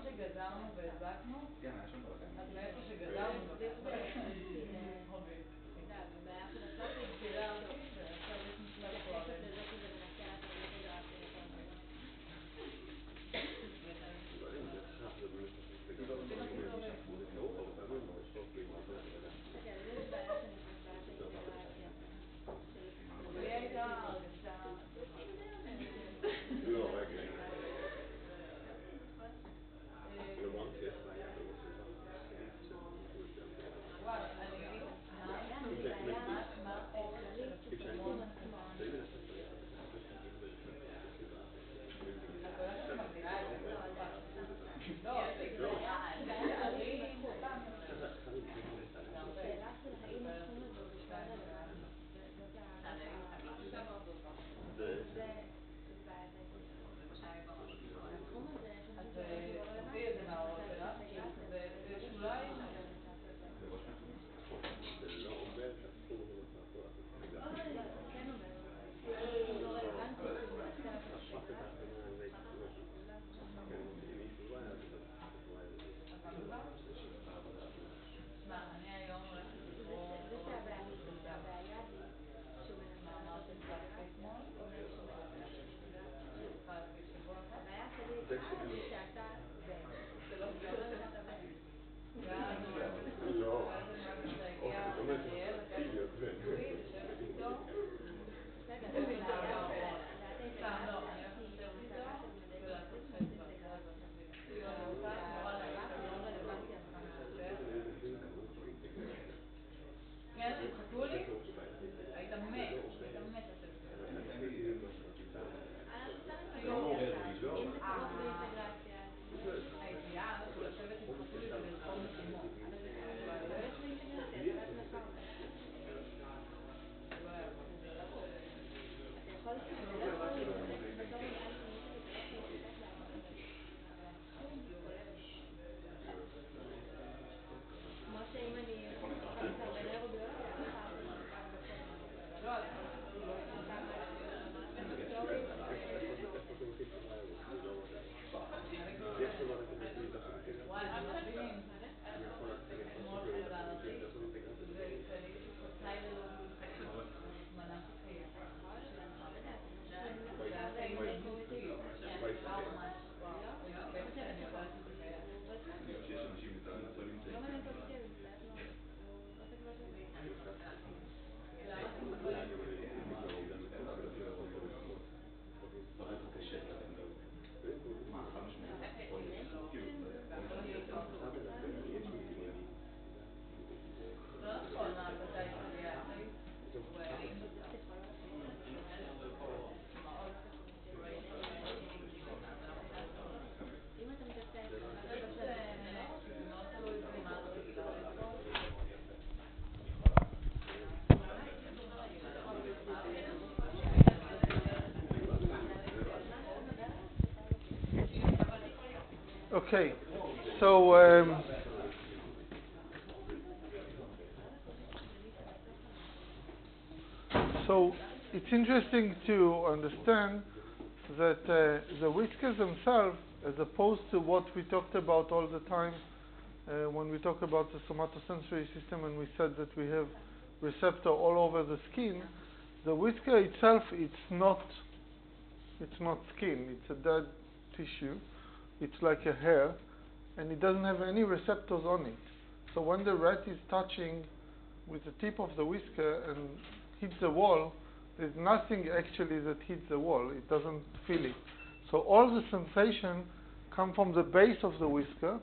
שגזרנו והדבקנו, כן, היה שם בלגן. אז מאיפה שגזרנו הבעיה של הפלטים ועכשיו יש משפט מתייחסת לזה שזה מנסה לעשות אינטגרציה לכל המזון. כן, יש בעיה שנקראת בעיית האינטגרציה. לי הייתה הרגשה לא, רגע. וואי, אני אגיד מה האורך של הפתרון עצמו. הקולה שלי מגדילה את זה. לא, זה שערים אותם. השאלה של האם התחום הזה הוא בכלל רלוונטי. זה בעיית האינטגרציה. התחום הזה אז תוציא את זה מהראש שלך, זה שוליים. זה לא אומר שהתחום הזה מצאתו לעשות לא, זה כן אומר, הוא לא רלוונטי, כי הוא מנסה לעשות שמע, אני היום הולכת לקרוא זה שהבעיה היא שהוא מנסה לעשות אינטגרציה, אומר שהוא מנסה לעשות אינטגרציה. הבעיה שלי איתך זה שאתה זה לא שאתה לא. הגיע אריאל, לקח פיצוי, לשבת איתו. בסדר, בעיית האינטגרציה לא, אני הולכת לשבת איתו ולעשות חסר. כן, יצחקו לי, היית מת לשבת איתו. אם זה כרוך באינטגרציה, הידיעה שהוא לשבת עם חתולי ולרשום משימות. אבל לא יש באינטגרציה, זה רק מחר. אתה יכול להשתמש בתור הבעיה שמישהו אתה לא יכול להשתמש כמו שאם אני חלק הרבה נוירוביולוגיה, אני יכולה לעשות בכל לא, אתה לא וואי, אני מבינים. אתמול חזרתי וכשהייתי פותחה ללוגות מנה שקיים. והחיים נגעו אותי. וואו, ממש. וואו. אני מקבלת שאני יודעת שזה קיים. שיש אנשים יותר נמצאים. לא מעניין אותי, אני מצטערת מאוד. הוא עושה כבר שלי. למה אתם מבלים? מה, חד משמעית? לא נכון, העבודה היא פסיכיאטרית. אם אתה מתעסק, מאוד תלוי במה את רגילה לאכול. Okay, so so it's interesting to understand that the whiskers themselves, as opposed to what we talked about all the time when we talk about the somatosensory system and we said that we have receptor all over the skin, the whisker itself, it's not skin, it's a dead tissue. It's like a hair, and it doesn't have any receptors on it. So when the rat is touching with the tip of the whisker and hits the wall, there's nothing actually that hits the wall. It doesn't feel it. So all the sensation come from the base of the whisker,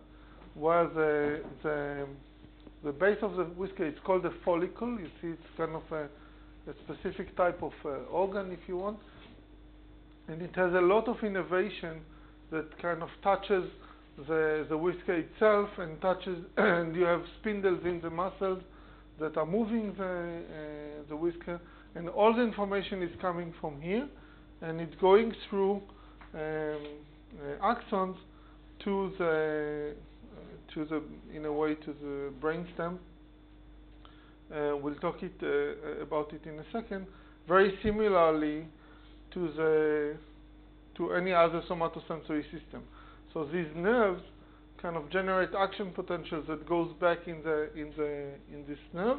where the base of the whisker is called a follicle. You see, it's kind of a specific type of organ, if you want, and it has a lot of innervation that kind of touches the whisker itself and touches, and you have spindles in the muscles that are moving the whisker, and all the information is coming from here, and it's going through axons to the in a way to the brainstem. We'll talk about it in a second. Very similarly to any other somatosensory system. So these nerves kind of generate action potentials that goes back in this nerve.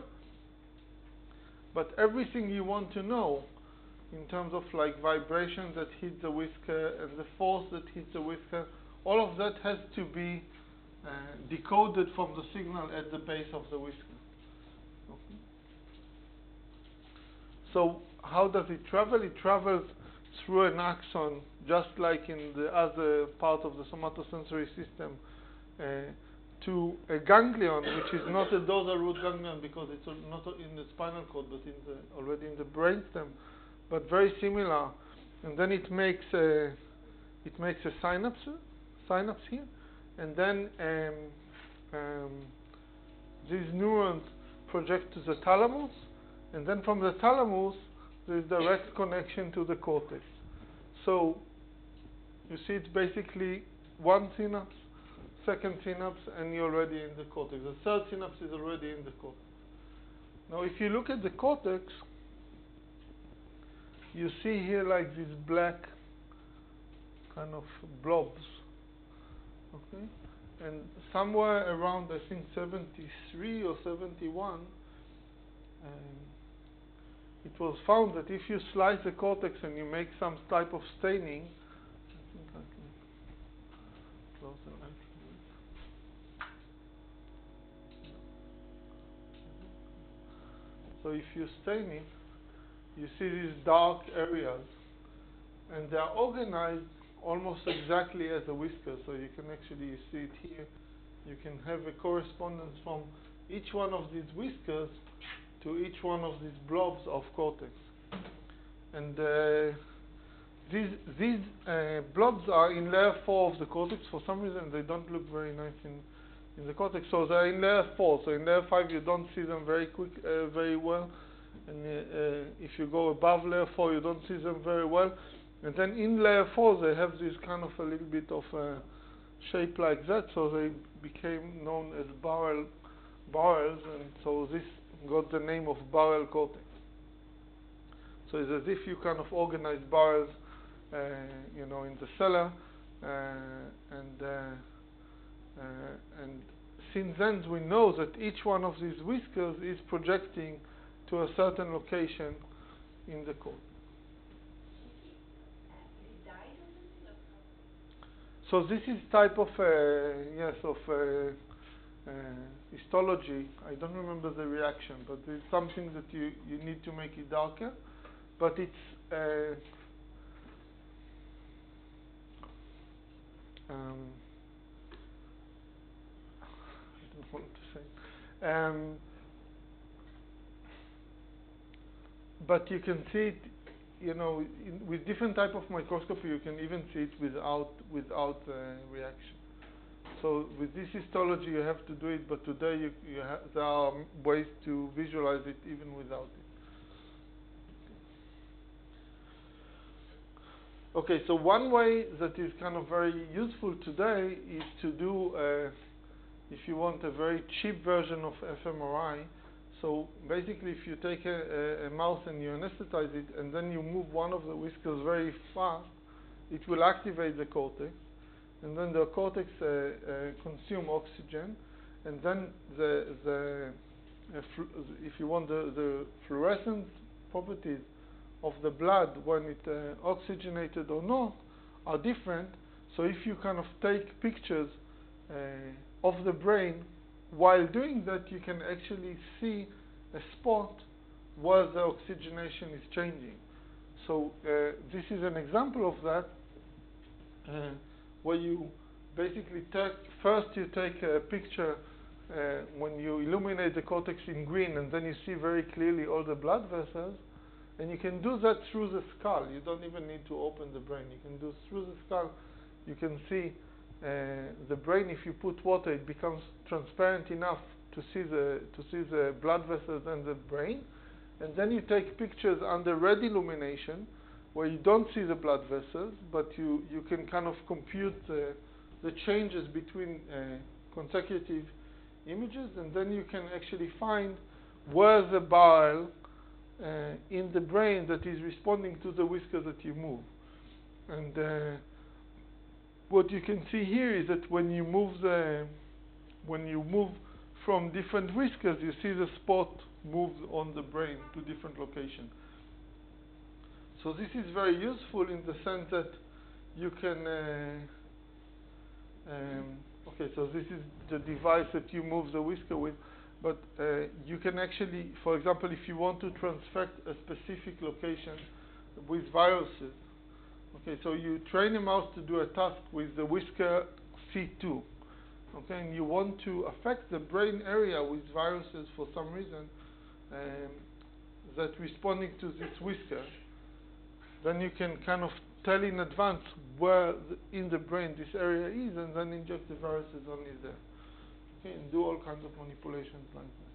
But everything you want to know in terms of like vibration that hits the whisker and the force that hits the whisker, all of that has to be decoded from the signal at the base of the whisker. Okay. So how does it travel? It travels through an axon, just like in the other part of the somatosensory system, to a ganglion, which is not a dorsal root ganglion because it's not in the spinal cord, but already in the brainstem, but very similar. And then it makes a synapse here, and then these neurons project to the thalamus, and then from the thalamus there is direct connection to the cortex. So you see it's basically one synapse, second synapse, and you're already in the cortex. The third synapse is already in the cortex. Now if you look at the cortex, you see here like these black kind of blobs, okay? And somewhere around, I think 73 or 71, it was found that if you slice the cortex and you make some type of staining, I think I can close the light a bit. So if you stain it, you see these dark areas, and they are organized almost exactly as a whisker. So you can actually, you see it here, you can have a correspondence from each one of these whiskers to each one of these blobs of cortex. And these blobs are in layer 4 of the cortex. For some reason they don't look very nice in the cortex, so they're in layer 4. So in layer 5 you don't see them very well, and if you go above layer 4 you don't see them very well. And then in layer 4 they have this kind of a little bit of a shape like that, so they became known as barrels, and so this got the name of barrel cortex. So it's as if you kind of organize barrels, in the cellar, and since then we know that each one of these whiskers is projecting to a certain location in the cortex. So this is type of histology. I don't remember the reaction, but it's something that you need to make it darker. But it's I don't want to say. But you can see it, with different type of microscopy, you can even see it without reaction. So with this histology, you have to do it, but today there are ways to visualize it even without it. Okay, so one way that is kind of very useful today is to do, if you want a very cheap version of fMRI. So basically, if you take a mouse and you anesthetize it, and then you move one of the whiskers very fast, it will activate the cortex, and then the cortex consume oxygen, and then if you want the fluorescence properties of the blood when it oxygenated or not are different. So if you kind of take pictures of the brain, while doing that you can actually see a spot where the oxygenation is changing. So this is an example of that, where you basically first you take a picture when you illuminate the cortex in green, and then you see very clearly all the blood vessels. And you can do that through the skull. You don't even need to open the brain. You can do through the skull. You can see the brain. If you put water, it becomes transparent enough to see the blood vessels and the brain. And then you take pictures under red illumination, where you don't see the blood vessels, but you can kind of compute the changes between consecutive images, and then you can actually find where the barrel in the brain that is responding to the whisker that you move. And what you can see here is that when you move from different whiskers, you see the spot moves on the brain to different locations. So this is very useful in the sense that you can okay, so this is the device that you move the whisker with, but you can actually, for example, if you want to transfect a specific location with viruses, okay, so you train a mouse to do a task with the whisker C2, okay, and you want to affect the brain area with viruses for some reason that responding to this whisker, then you can kind of tell in advance where in the brain this area is, and then inject the viruses only there. Okay, and do all kinds of manipulations like that.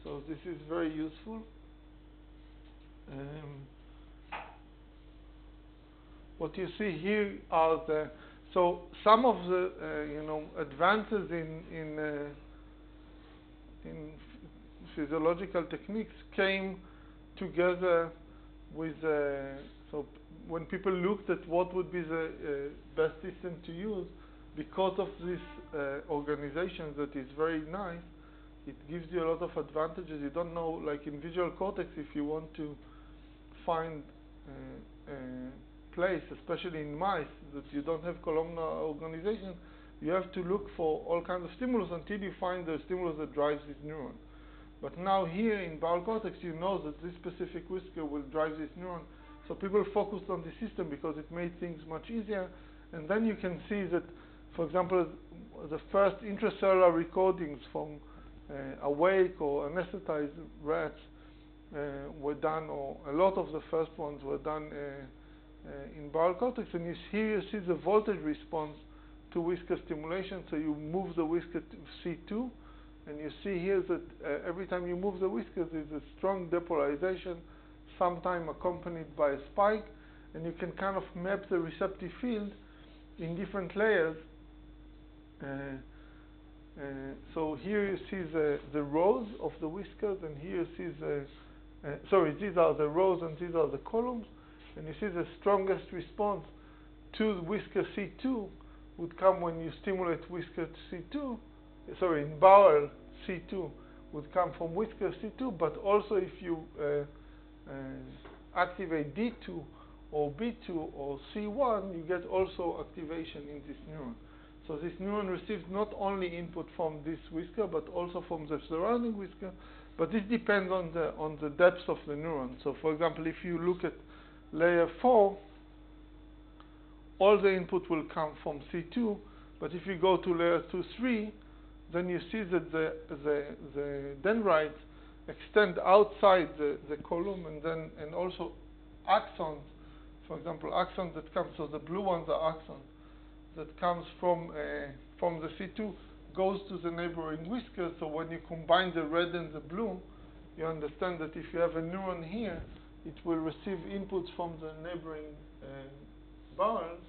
So this is very useful. What you see here are some of the advances in physiological techniques came together with so when people looked at what would be the best system to use, because of this organization that is very nice, it gives you a lot of advantages. You don't know, like in visual cortex, if you want to find a place, especially in mice, that you don't have columnar organization, you have to look for all kinds of stimulus until you find the stimulus that drives this neuron. But now here in bowel cortex, you know that this specific whisker will drive this neuron. So people focused on the system because it made things much easier. And then you can see that, for example, the first intracellular recordings from awake or anesthetized rats were done, or a lot of the first ones were done in bowel cortex. And here you see the voltage response to whisker stimulation. So you move the whisker to C2. And you see here that every time you move the whiskers, there's a strong depolarization, sometimes accompanied by a spike, and you can kind of map the receptive field in different layers. So here you see the rows of the whiskers, and here you see these are the rows and these are the columns, and you see the strongest response to the whisker C2 would come when you stimulate whisker C2. In bowel, C2 would come from whisker C2, but also if you activate D2 or B2 or C1, you get also activation in this neuron. So this neuron receives not only input from this whisker, but also from the surrounding whisker, but this depends on the depth of the neuron. So for example, if you look at layer 4, all the input will come from C2, but if you go to layer 2, 3, then you see that the dendrites extend outside the column, and also axons, for example, axons that come, so the blue ones are axons, that comes from the C2, goes to the neighboring whiskers. So when you combine the red and the blue, you understand that if you have a neuron here, it will receive inputs from the neighboring bowels,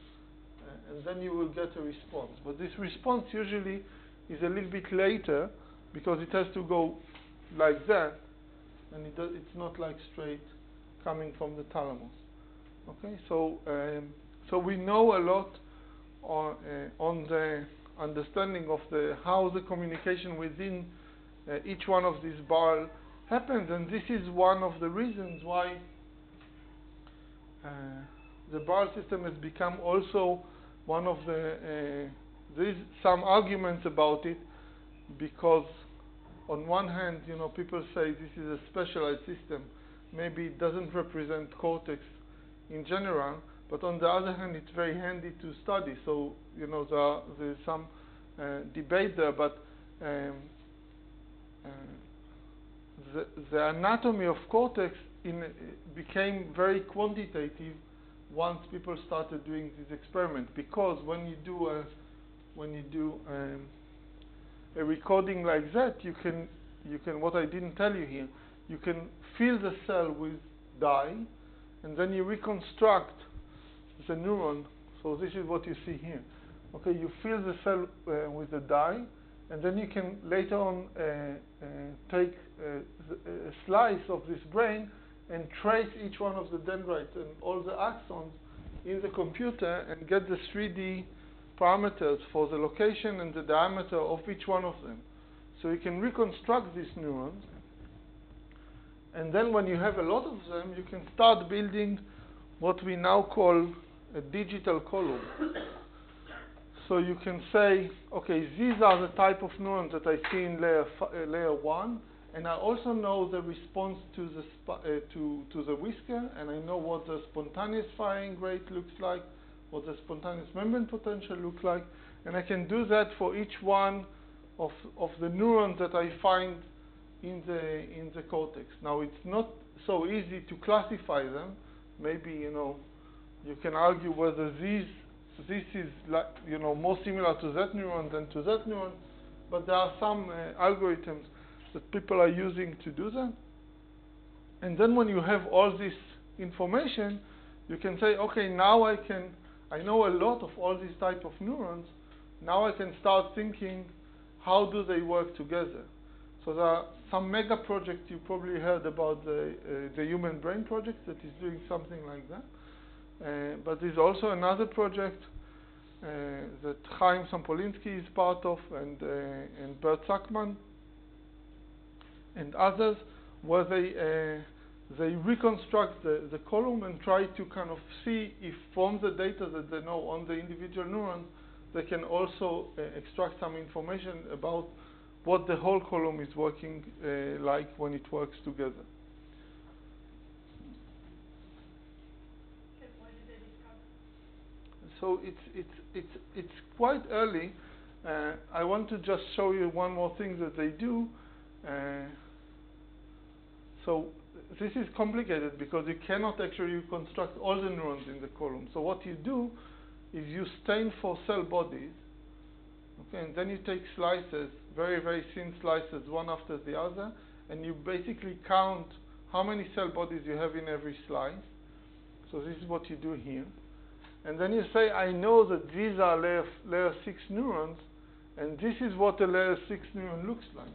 and then you will get a response. But this response usually is a little bit later, because it has to go like that, and it's not like straight coming from the thalamus. Okay, so we know a lot on the understanding of how the communication within each one of these bowel happens, and this is one of the reasons why the bowel system has become also one of the there's some arguments about it, because on one hand, people say this is a specialized system, maybe it doesn't represent cortex in general, but on the other hand, it's very handy to study. So there's some debate there, but the anatomy of cortex became very quantitative once people started doing this experiment, because when you do a recording like that, you can, what I didn't tell you here, you can fill the cell with dye, and then you reconstruct the neuron. So this is what you see here. Okay, you fill the cell with the dye, and then you can later on take a slice of this brain and trace each one of the dendrites and all the axons in the computer and get the 3D parameters for the location and the diameter of each one of them. So you can reconstruct these neurons, and then when you have a lot of them, you can start building what we now call a digital column. So you can say, okay, these are the type of neurons that I see in layer 1, and I also know the response to the whisker, and I know what the spontaneous firing rate looks like, what the spontaneous membrane potential looks like, and I can do that for each one of the neurons that I find in the cortex. Now, it's not so easy to classify them. Maybe, you can argue whether this is like, more similar to that neuron than to that neuron, but there are some algorithms that people are using to do that. And then when you have all this information, you can say, okay, now I know a lot of all these type of neurons. Now I can start thinking, how do they work together? So there are some mega projects you probably heard about, the Human Brain Project, that is doing something like that. But there's also another project that Chaim Sampolinsky is part of, and Bert Sackman and others, where they reconstruct the column and try to kind of see if from the data that they know on the individual neurons, they can also extract some information about what the whole column is working like when it works together. And what did they discover? So it's quite early. I want to just show you one more thing that they do. So this is complicated because you cannot actually reconstruct all the neurons in the column. So what you do is you stain for cell bodies, okay, and then you take slices, very, very thin slices, one after the other, and you basically count how many cell bodies you have in every slice. So this is what you do here. And then you say, I know that these are layer 6 neurons, and this is what a layer 6 neuron looks like.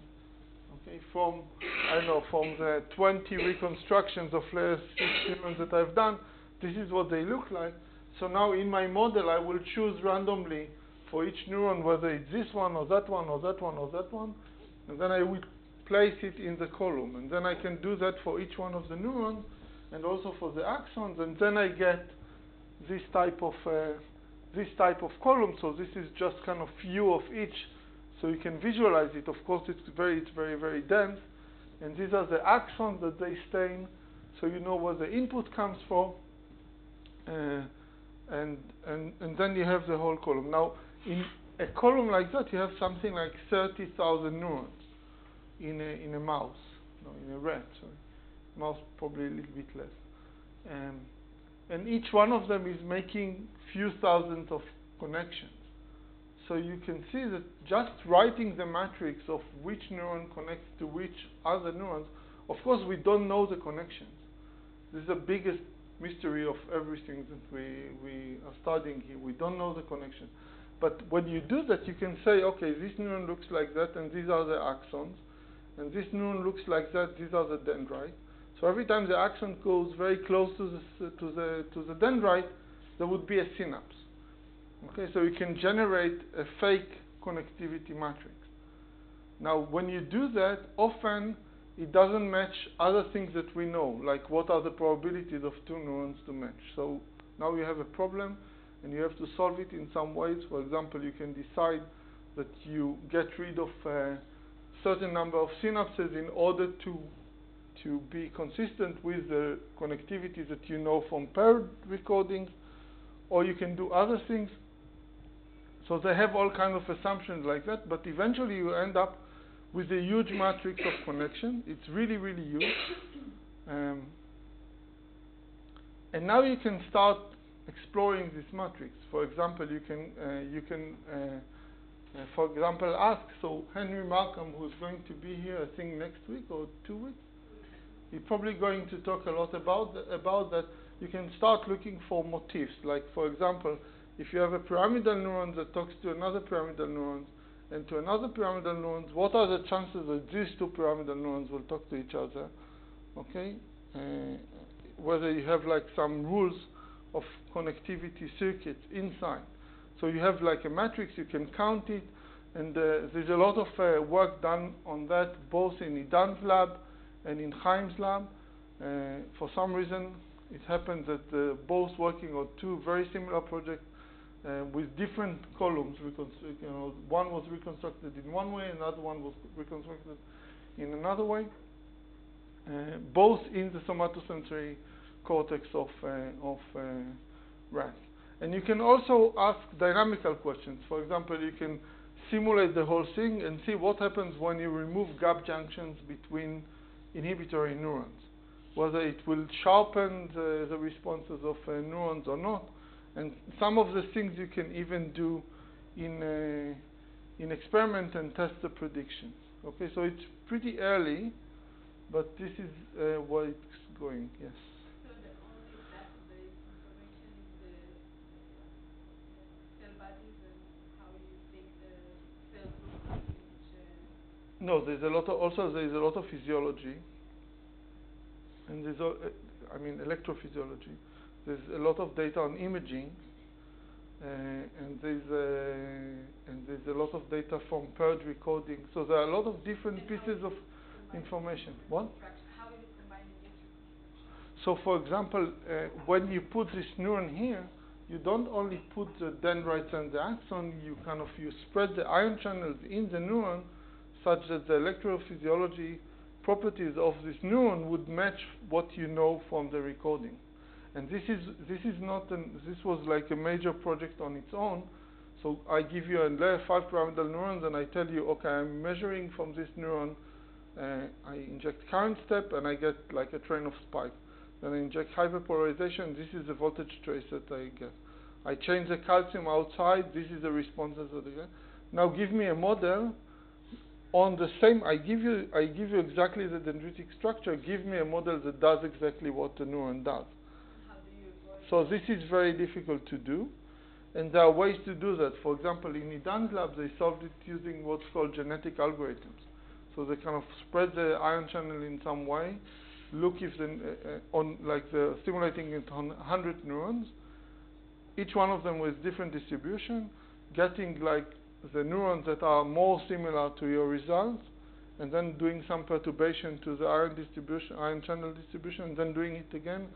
Okay, from the 20 reconstructions of layer 6 neurons that I've done, this is what they look like. So now in my model, I will choose randomly for each neuron whether it's this one or that one or that one or that one, and then I will place it in the column. And then I can do that for each one of the neurons and also for the axons, and then I get this type of column. So this is just kind of view of each, so you can visualize it. Of course, it's very, very dense, and these are the axons that they stain, so you know where the input comes from, and then you have the whole column. Now, in a column like that, you have something like 30,000 neurons in a mouse, no, in a rat. Sorry, mouse probably a little bit less, and each one of them is making few thousands of connections. So you can see that just writing the matrix of which neuron connects to which other neurons, of course we don't know the connections. This is the biggest mystery of everything that we are studying here. We don't know the connection. But when you do that, you can say, okay, this neuron looks like that, and these are the axons, and this neuron looks like that, these are the dendrites. So every time the axon goes very close to the dendrite, there would be a synapse. Okay, so you can generate a fake connectivity matrix. Now, when you do that, often it doesn't match other things that we know, like what are the probabilities of two neurons to match. So now you have a problem, and you have to solve it in some ways. For example, you can decide that you get rid of a certain number of synapses in order to be consistent with the connectivity that you know from paired recordings, or you can do other things. So they have all kinds of assumptions like that, but eventually you end up with a huge matrix of connection. It's really, really huge. And now you can start exploring this matrix. For example, you can for example, ask, so Henry Markham, who's going to be here, I think next week or 2 weeks, he's probably going to talk a lot about that. You can start looking for motifs, like, for example, if you have a pyramidal neuron that talks to another pyramidal neuron and to another pyramidal neuron, what are the chances that these two pyramidal neurons will talk to each other? Okay, whether you have like some rules of connectivity circuits inside. So you have like a matrix, you can count it, and there's a lot of work done on that, both in Idan's lab and in Chaim's lab. For some reason, it happened that both working on two very similar projects with different columns. One was reconstructed in one way, another one was reconstructed in another way. Both in the somatosensory cortex of rats. And you can also ask dynamical questions. For example, you can simulate the whole thing and see what happens when you remove gap junctions between inhibitory neurons, whether it will sharpen the responses of neurons or not. And some of the things you can even do in experiment and test the predictions. Okay, so it's pretty early, but this is where it's going. Yes. So the only database information is the cell bodies and how you think the cells look like in each. No, there's a lot of physiology, and there's electrophysiology. There's a lot of data on imaging, and there's a lot of data from paired recording. So there are a lot of different pieces of information. What? How you combine the reconstruction? So, for example, when you put this neuron here, you don't only put the dendrites and the axon. You spread the ion channels in the neuron, such that the electrophysiology properties of this neuron would match what you know from the recording. And this was like a major project on its own. So I give you a layer 5 pyramidal neurons, and I tell you, okay, I'm measuring from this neuron. I inject current step, and I get like a train of spike. Then I inject hyperpolarization. This is the voltage trace that I get. I change the calcium outside. This is the responses that I get. Now give me a model on the same. I give you exactly the dendritic structure. Give me a model that does exactly what the neuron does. So this is very difficult to do, and there are ways to do that. For example, in Idan's lab, they solved it using what's called genetic algorithms. So they spread the ion channel in some way, look if stimulating it on 100 neurons, each one of them with different distribution, getting like the neurons that are more similar to your results, and then doing some perturbation to the ion channel distribution, and then doing it again.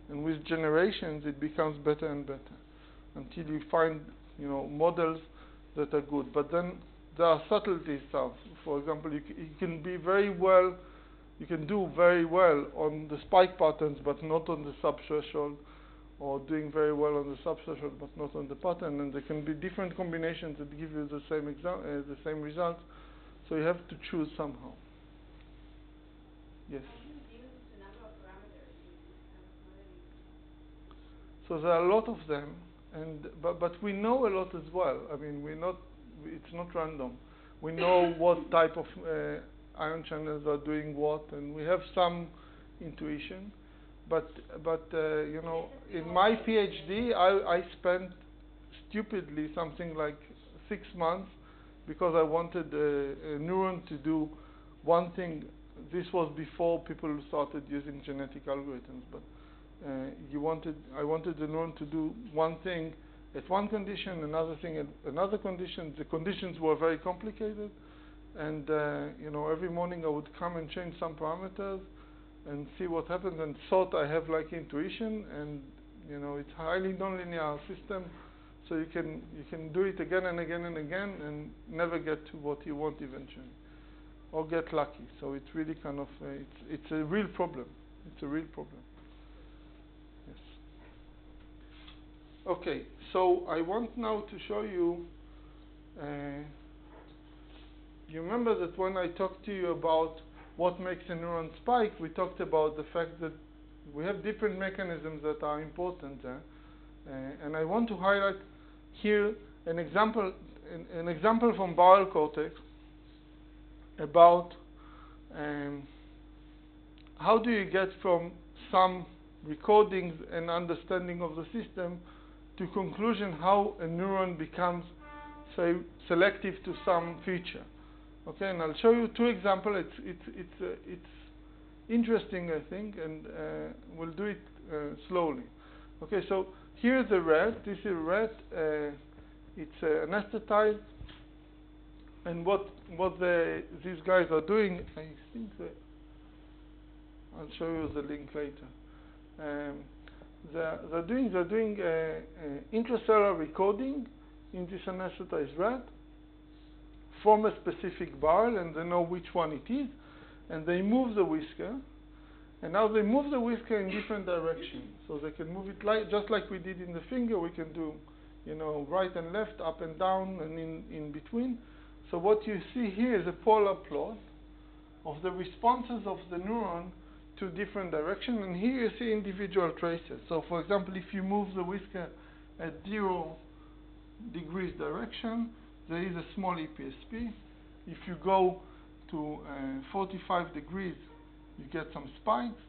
And with generations, it becomes better and better until you find, models that are good. But then there are subtleties. For example, you can do very well on the spike patterns, but not on the subthreshold, or doing very well on the subthreshold, but not on the pattern. And there can be different combinations that give you the same result. So you have to choose somehow. Yes. So there are a lot of them, but we know a lot as well. I mean, it's not random. We know what type of ion channels are doing what, and we have some intuition. But in my PhD, I spent stupidly something like 6 months because I wanted a neuron to do one thing. This was before people started using genetic algorithms, but I wanted the neuron to do one thing at one condition, another thing at another condition. The conditions were very complicated, and every morning I would come and change some parameters and see what happens, and thought I have like intuition, and it's highly nonlinear system, so you can do it again and again and again and never get to what you want eventually, or get lucky. So it's really it's a real problem. It's a real problem. Yes. Okay, so I want now to show you. You remember that when I talked to you about what makes a neuron spike, we talked about the fact that we have different mechanisms that are important there, and I want to highlight here an example from barrel cortex about how do you get from some recordings and understanding of the system to conclusion how a neuron becomes, say, selective to some feature. Okay, and I'll show you two examples. It's interesting, I think, and we'll do it slowly. Okay, so here's a rat. This is a rat. It's anesthetized. And what these guys are doing, I think I'll show you the link later. They're doing intracellular recording in this anesthetized rat from a specific barrel, and they know which one it is, and they move the whisker, and now they move the whisker in different directions, so they can move it just like we did in the finger. We can do, right and left, up and down, and in between. So what you see here is a polar plot of the responses of the neuron to different directions, and here you see individual traces. So for example, if you move the whisker at 0 degrees direction, there is a small EPSP. If you go to 45 degrees, you get some spikes.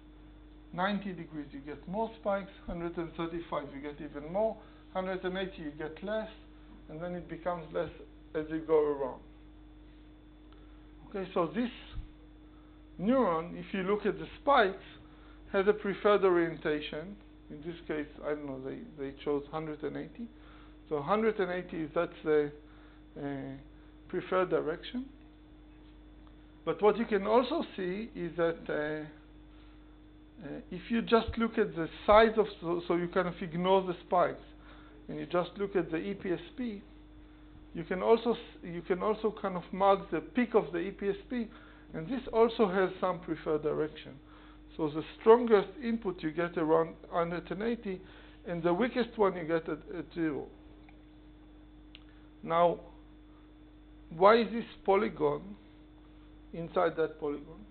90 degrees, you get more spikes. 135, you get even more. 180, you get less, and then it becomes less as you go around. Okay, so this neuron, if you look at the spikes, has a preferred orientation. In this case, I don't know, they chose 180. So 180, that's the preferred direction. But what you can also see is that if you just look at the size of, so you kind of ignore the spikes, and you just look at the EPSP, you can also kind of mark the peak of the EPSP, and this also has some preferred direction. So the strongest input you get around 180, and the weakest one you get at 0. Now, why is this polygon inside that polygon?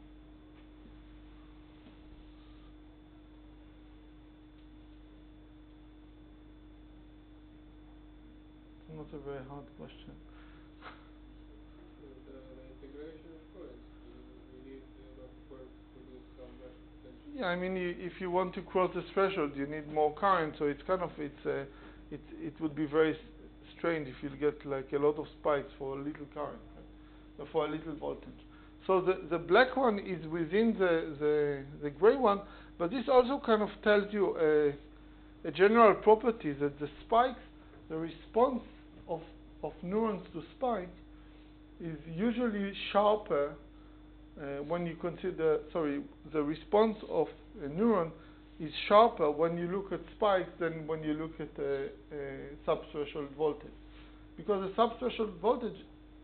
It's not a very hard question. The integration of currents, we need enough current to produce some measured potential. Yeah, I mean, if you want to cross the threshold, you need more current. So it's kind of it would be very strange if you get like a lot of spikes for a little current, right? For a little voltage. So the black one is within the gray one, but this also kind of tells you a general property that the spikes, the response of neurons to spike is usually sharper when you consider, the response of a neuron is sharper when you look at spikes than when you look at subthreshold voltage. Because the subthreshold voltage,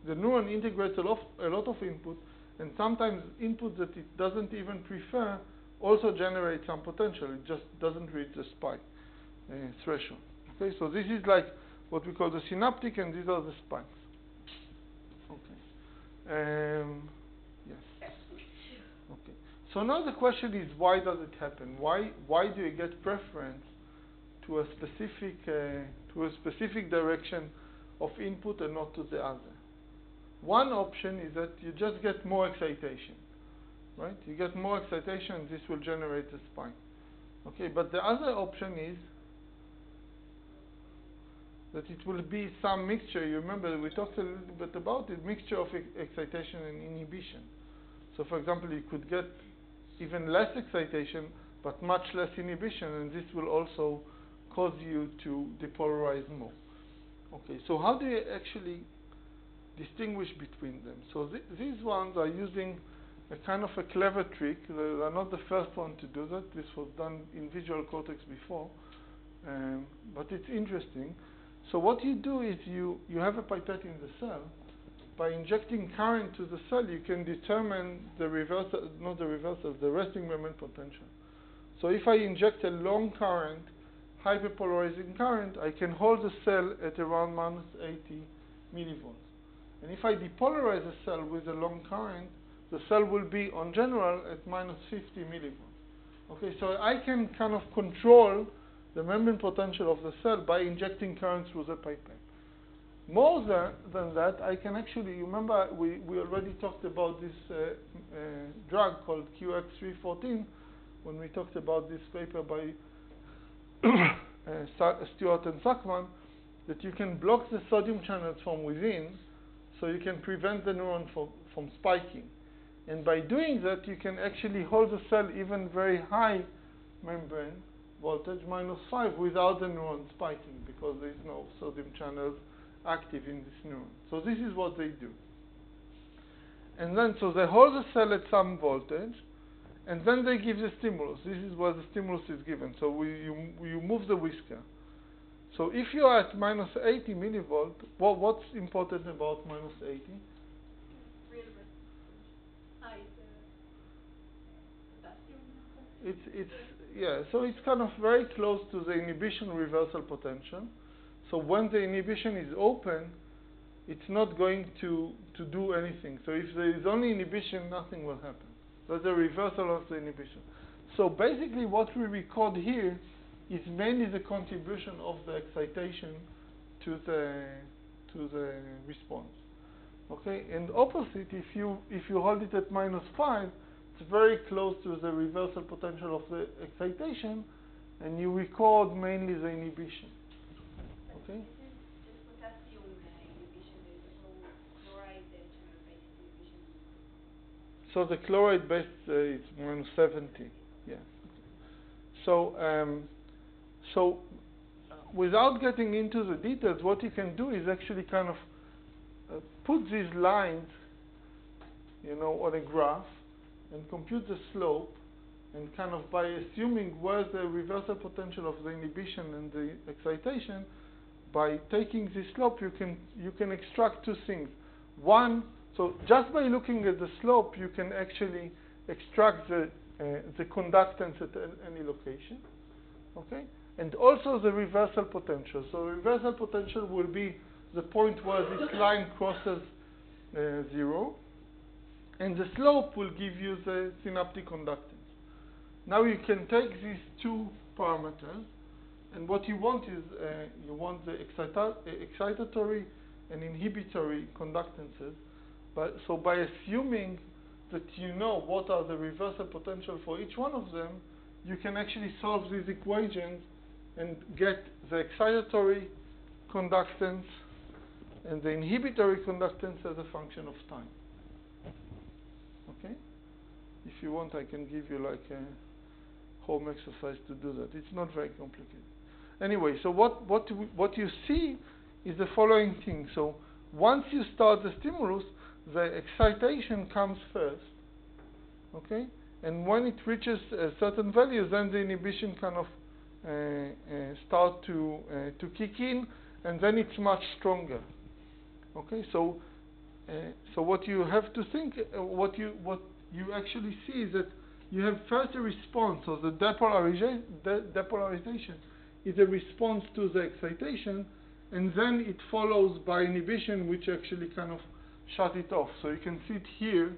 the neuron integrates a lot of input, and sometimes input that it doesn't even prefer also generates some potential. It just doesn't reach the spike threshold. Okay, so this is like what we call the synaptic, and these are the spikes. Okay. Yes. Okay. So now the question is, why does it happen? Why do you get preference to a specific direction of input and not to the other? One option is that you just get more excitation, right? You get more excitation, this will generate a spike. Okay, but the other option is that it will be some mixture. You remember we talked a little bit about it, mixture of excitation and inhibition. So for example, you could get even less excitation, but much less inhibition, and this will also cause you to depolarize more. Okay, so how do you actually distinguish between them? So these ones are using a kind of a clever trick. They are not the first one to do that. This was done in visual cortex before, but it's interesting. So what you do is you have a pipette in the cell. By injecting current to the cell, you can determine the reversal, not the reversal, the resting moment potential. So if I inject a long current, hyperpolarizing current, I can hold the cell at around -80 millivolts. And if I depolarize the cell with a long current, the cell will be, on general, at -50 millivolts. Okay, so I can kind of control the membrane potential of the cell by injecting current through the pipette. More than that, I can actually, you remember we already talked about this drug called QX314 when we talked about this paper by Stewart and Sackman, that you can block the sodium channels from within, so you can prevent the neuron from spiking. And by doing that, you can actually hold the cell even very high membrane voltage, -5, without the neuron spiking, because there is no sodium channels active in this neuron. So this is what they do. And then, so they hold the cell at some voltage, and then they give the stimulus. This is where the stimulus is given. So you move the whisker. So if you are at -80 millivolt, what's important about -80? Real resistance. It's yeah. So it's kind of very close to the inhibition reversal potential. So when the inhibition is open, it's not going to do anything. So if there is only inhibition, nothing will happen. That's a reversal of the inhibition. So basically what we record here is mainly the contribution of the excitation to the response. Okay, and opposite, if you hold it at -5, it's very close to the reversal potential of the excitation, and you record mainly the inhibition. Okay? This is just potassium inhibition. There is also chloride channel-based inhibition. So the chloride-based is -70. Yeah. So without getting into the details, what you can do is actually kind of put these lines, on a graph, and compute the slope, and kind of by assuming where the reversal potential of the inhibition and the excitation, by taking this slope, you can extract two things. One, so just by looking at the slope, you can actually extract the conductance at any location, okay? And also the reversal potential. So reversal potential will be the point where this line crosses 0, and the slope will give you the synaptic conductance. Now you can take these two parameters, and what you want is you want the excitatory and inhibitory conductances. So by assuming that you know what are the reversal potential for each one of them, you can actually solve these equations and get the excitatory conductance and the inhibitory conductance as a function of time. Okay? If you want, I can give you like a home exercise to do that. It's not very complicated. Anyway, so what you see is the following thing. So once you start the stimulus, the excitation comes first, okay? And when it reaches a certain value, then the inhibition kind of start to kick in, and then it's much stronger. Okay, so what you have to think, what you actually see is that you have first a response. So the depolarization is a response to the excitation, and then it follows by inhibition, which actually kind of shut it off. So you can see it here,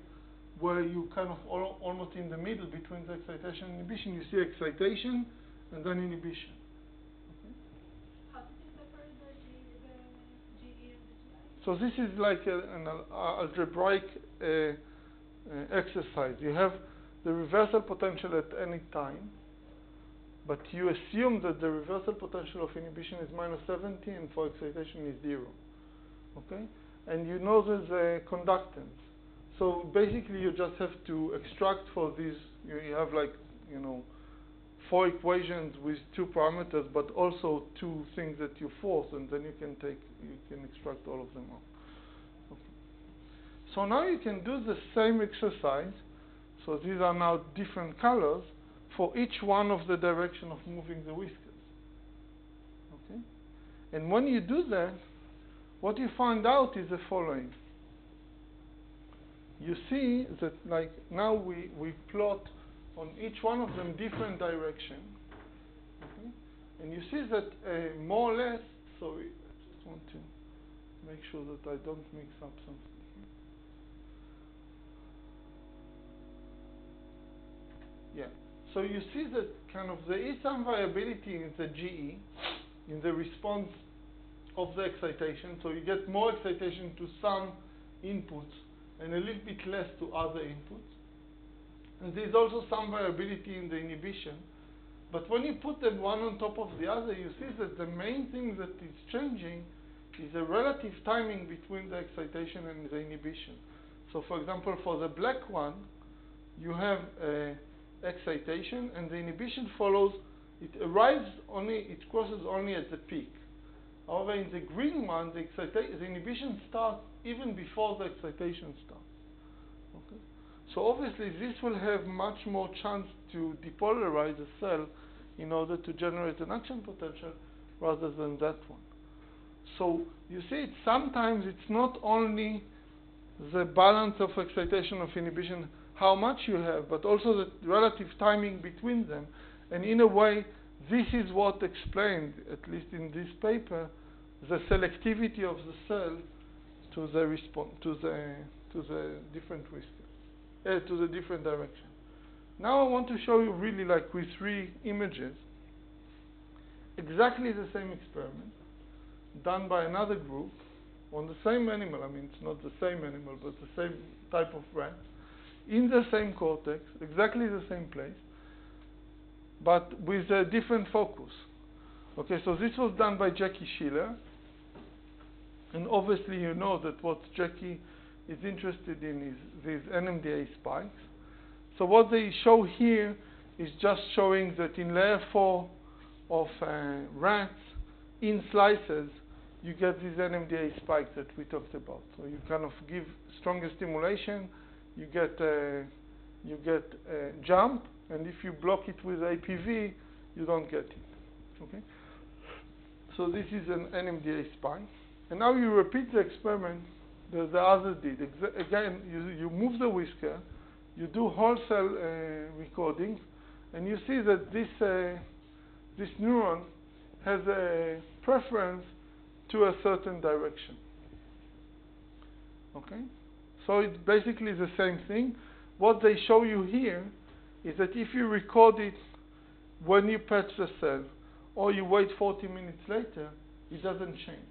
where you kind of almost in the middle between the excitation and inhibition. You see excitation and then inhibition. Okay? How did you separate the GE and the GI? So this is like an algebraic exercise. You have the reversal potential at any time, but you assume that the reversal potential of inhibition is -70 and for excitation is 0. Okay? And you know there's a conductance. So basically you just have to extract for these, you have like, 4 equations with 2 parameters, but also 2 things that you force, and then you can extract all of them out. Okay. So now you can do the same exercise. So these are now different colors for each one of the direction of moving the whiskers. Okay? And when you do that, what you find out is the following. You see that like now we plot on each one of them different direction. Okay? And you see that more or less, so I just want to make sure that I don't mix up something here. Yeah. So you see that kind of there is some variability in the GE, in the response of the excitation. So you get more excitation to some inputs and a little bit less to other inputs. And there's also some variability in the inhibition. But when you put them one on top of the other, you see that the main thing that is changing is a relative timing between the excitation and the inhibition. So for example, for the black one, you have excitation, and the inhibition follows it arrives only, it crosses only at the peak. However, in the green one, the inhibition starts even before the excitation starts. Okay? So obviously, this will have much more chance to depolarize a cell in order to generate an action potential rather than that one. So you see, sometimes it's not only the balance of excitation of inhibition, how much you have, but also the relative timing between them. And in a way, this is what explained, at least in this paper, the selectivity of the cell to the different whiskers, to the different direction. Now I want to show you really like with 3 images, exactly the same experiment done by another group on the same animal. I mean, it's not the same animal, but the same type of rat, in the same cortex, exactly the same place, but with a different focus. Okay, so this was done by Jackie Schiller, and obviously you know that what Jackie is interested in is these NMDA spikes. So what they show here is just showing that in layer 4 of rats, in slices, you get these NMDA spikes that we talked about. So you kind of give stronger stimulation, you get jump, and if you block it with APV, you don't get it. Okay. So this is an NMDA spike, and now you repeat the experiment that the others did. Again, you move the whisker, you do whole cell recordings, and you see that this neuron has a preference to a certain direction. Okay? So it's basically the same thing. What they show you here is that if you record it when you patch the cell, or you wait 40 minutes later, it doesn't change.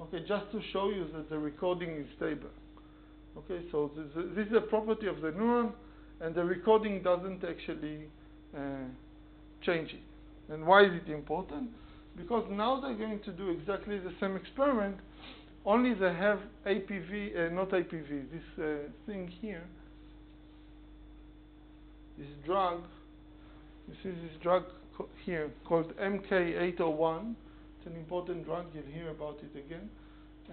Okay, just to show you that the recording is stable. Okay, so this is a property of the neuron, and the recording doesn't actually change it. And why is it important? Because now they're going to do exactly the same experiment, only they have APV, not APV, this thing here, this drug, you see this drug here called MK801. It's an important drug, you'll hear about it again.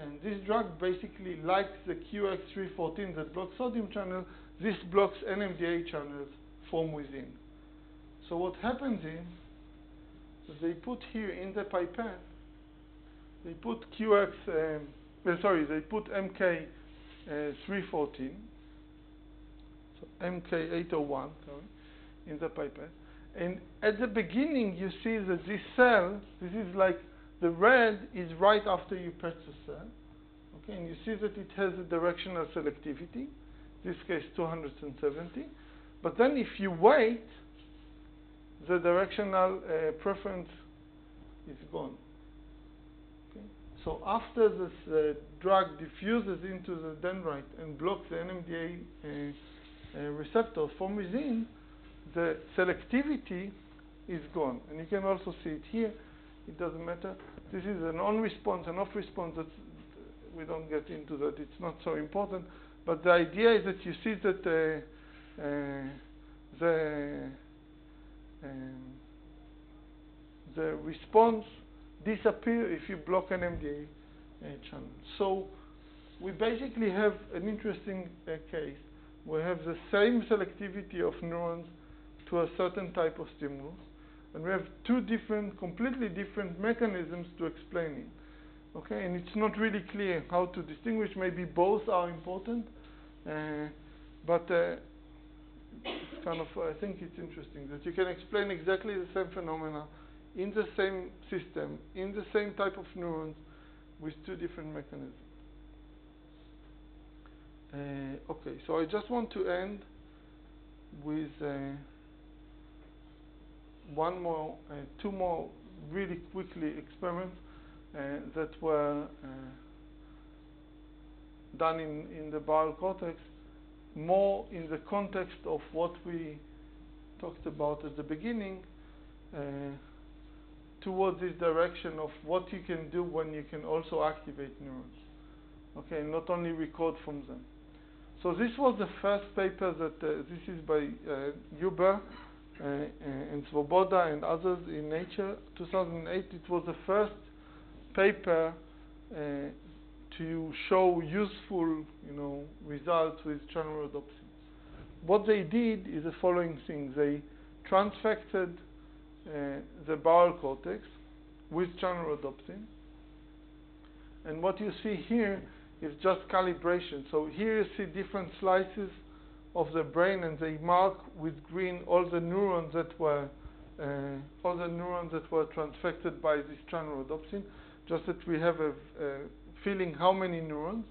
And this drug basically, like the QX314 that blocks sodium channel, this blocks NMDA channels from within. So what happens is, they put here in the pipette, they put they put MK314, so MK801, in the pipette. And at the beginning, you see that this cell, this is like, the red is right after you patch the cell. Okay, and you see that it has a directional selectivity, in this case 270. But then if you wait, the directional preference is gone. Okay? So after this drug diffuses into the dendrite and blocks the NMDA receptors from within, the selectivity is gone. And you can also see it here. It doesn't matter. This is an on-response, an off-response. We don't get into that. It's not so important. But the idea is that you see that the response disappears if you block an NMDA channel. So we basically have an interesting case. We have the same selectivity of neurons to a certain type of stimulus, and we have 2 different, completely different mechanisms to explain it. Okay, and it's not really clear how to distinguish. Maybe both are important, but it's kind of, I think it's interesting that you can explain exactly the same phenomena in the same system, in the same type of neurons, with 2 different mechanisms. Okay, so I just want to end with 2 more really quickly experiments that were done in the barrel cortex, more in the context of what we talked about at the beginning, towards this direction of what you can do when you can also activate neurons. Okay, and not only record from them. So this was the first paper that, this is by Huber and Svoboda and others in Nature, 2008. It was the first paper to show useful, results with channelrhodopsin. What they did is the following thing: they transfected the bowel cortex with channelrhodopsin, and what you see here is just calibration. So here you see different slices of the brain, and they mark with green all the neurons that were transfected by this channelrhodopsin, just that we have a feeling how many neurons.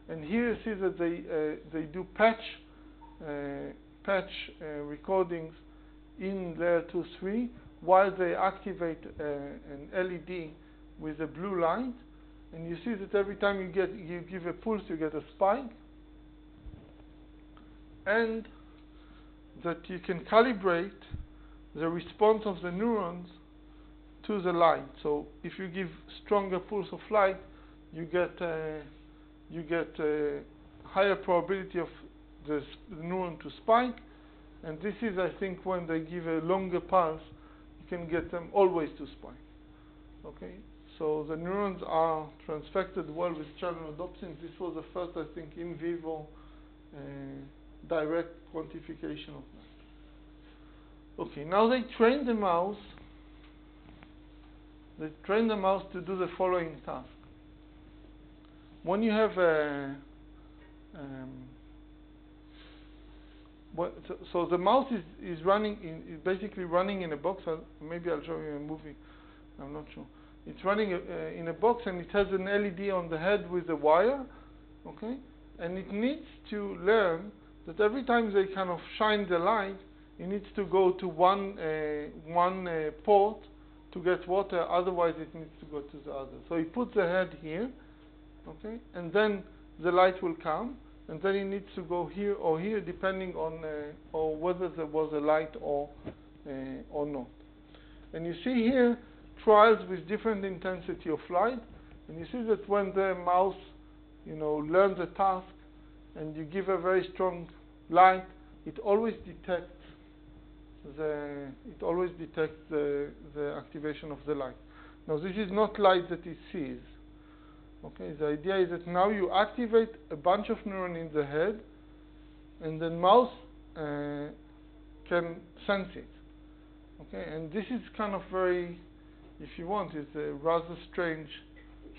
And here you see that they do patch recordings in layer 2-3 while they activate an LED with a blue light, and you see that every time you give a pulse, you get a spike, and that you can calibrate the response of the neurons to the light. So if you give stronger pulse of light, you get a higher probability of the neuron to spike, and this is, I think, when they give a longer pulse, you can get them always to spike. Okay, so the neurons are transfected well with channelrhodopsin. This was the first, I think, in vivo direct quantification of that. Okay, now they train the mouse. They train the mouse to do the following task. When you have a so the mouse is basically running in a box. Maybe I'll show you a movie. I'm not sure. It's running in a box, and it has an LED on the head with a wire. Okay, and it needs to learn that every time they kind of shine the light, it needs to go to one port to get water. Otherwise, it needs to go to the other. So he puts the head here. Okay, and then the light will come, and then it needs to go here or here, depending on or whether there was a light or not. And you see here trials with different intensity of light, and you see that when the mouse, learns a task, and you give a very strong light, it always detects the activation of the light. Now this is not light that it sees. Okay, the idea is that now you activate a bunch of neurons in the head, and the mouse can sense it. Okay, and this is kind of very, if you want, it's a rather strange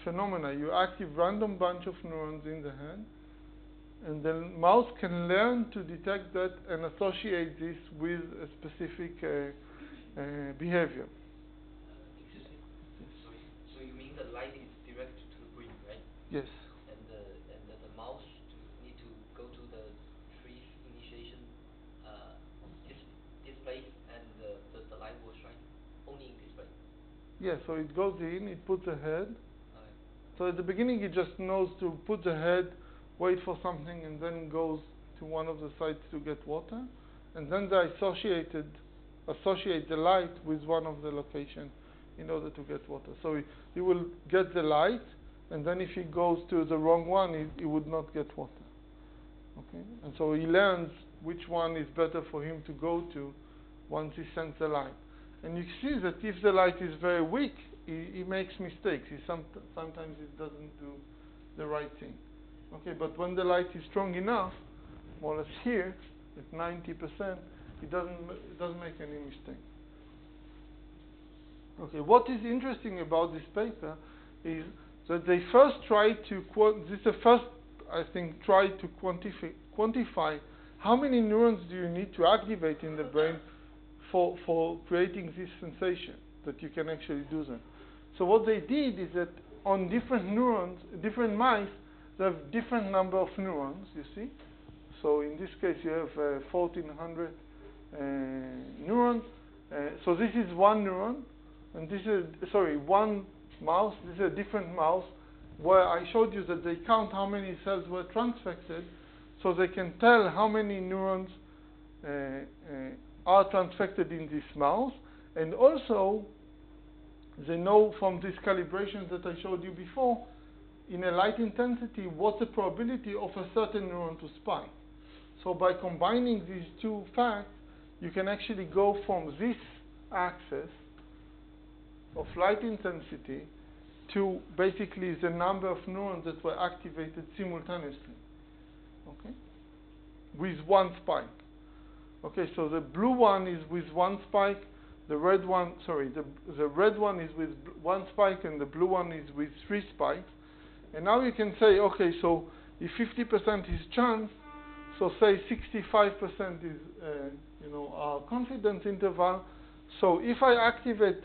phenomena. You active random bunch of neurons in the head, and the mouse can learn to detect that and associate this with a specific behavior. Excuse me? Sorry. So you mean the light is direct to the brain, right? Yes. And the mouse need to go to the tree initiation this place, and the light will shine only in this place. Yeah, so it goes in, it puts a head. Okay. So at the beginning it just knows to put the head, wait for something, and then goes to one of the sites to get water. And then they associate the light with one of the locations in order to get water. So he will get the light, and then if he goes to the wrong one, he would not get water. Okay? And so he learns which one is better for him to go to once he sends the light. And you see that if the light is very weak, he makes mistakes. Sometimes he doesn't do the right thing. Okay, but when the light is strong enough, more or less here, at 90%, it doesn't make any mistake. Okay, what is interesting about this paper is that they first tried to try to quantify how many neurons do you need to activate in the brain for creating this sensation, that you can actually do that. So what they did is that on different different mice, they have different number of neurons, you see. So in this case, you have 1,400 neurons. So this is one neuron, and this is, one mouse. This is a different mouse, where I showed you that they count how many cells were transfected, so they can tell how many neurons are transfected in this mouse. And also, they know from these calibrations that I showed you before, in a light intensity, what's the probability of a certain neuron to spike. So by combining these two facts, you can actually go from this axis of light intensity to basically the number of neurons that were activated simultaneously, okay, with one spike. Okay, so the blue one is with one spike, the red one is with one spike, and the blue one is with 3 spikes. And now you can say, okay, so if 50% is chance, so say 65% is, our confidence interval. So if I activate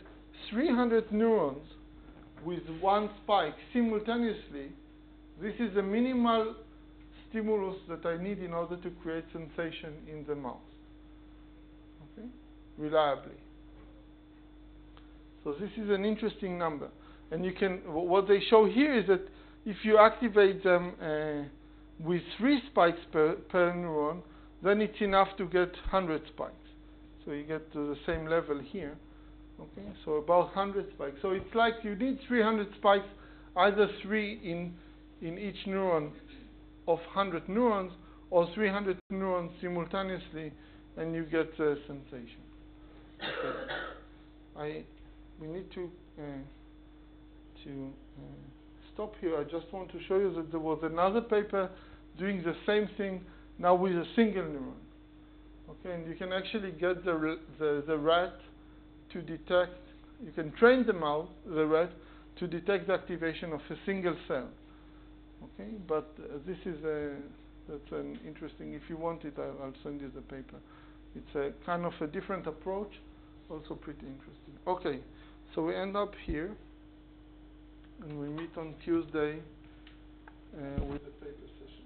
300 neurons with one spike simultaneously, this is the minimal stimulus that I need in order to create sensation in the mouse, okay, reliably. So this is an interesting number. And you can, what they show here is that if you activate them with 3 spikes per neuron, then it's enough to get 100 spikes. So you get to the same level here. Okay, so about 100 spikes. So it's like you need 300 spikes, either 3 in each neuron of 100 neurons, or 300 neurons simultaneously, and you get a sensation. Okay. We need to stop here. I just want to show you that there was another paper doing the same thing, now with a single neuron. Okay, and you can actually get the rat to detect, you can train the rat to detect the activation of a single cell. Okay, but this is that's an interesting, if you want it, I'll send you the paper. It's a kind of a different approach, also pretty interesting. Okay, so we end up here, and we meet on Tuesday with the paper session.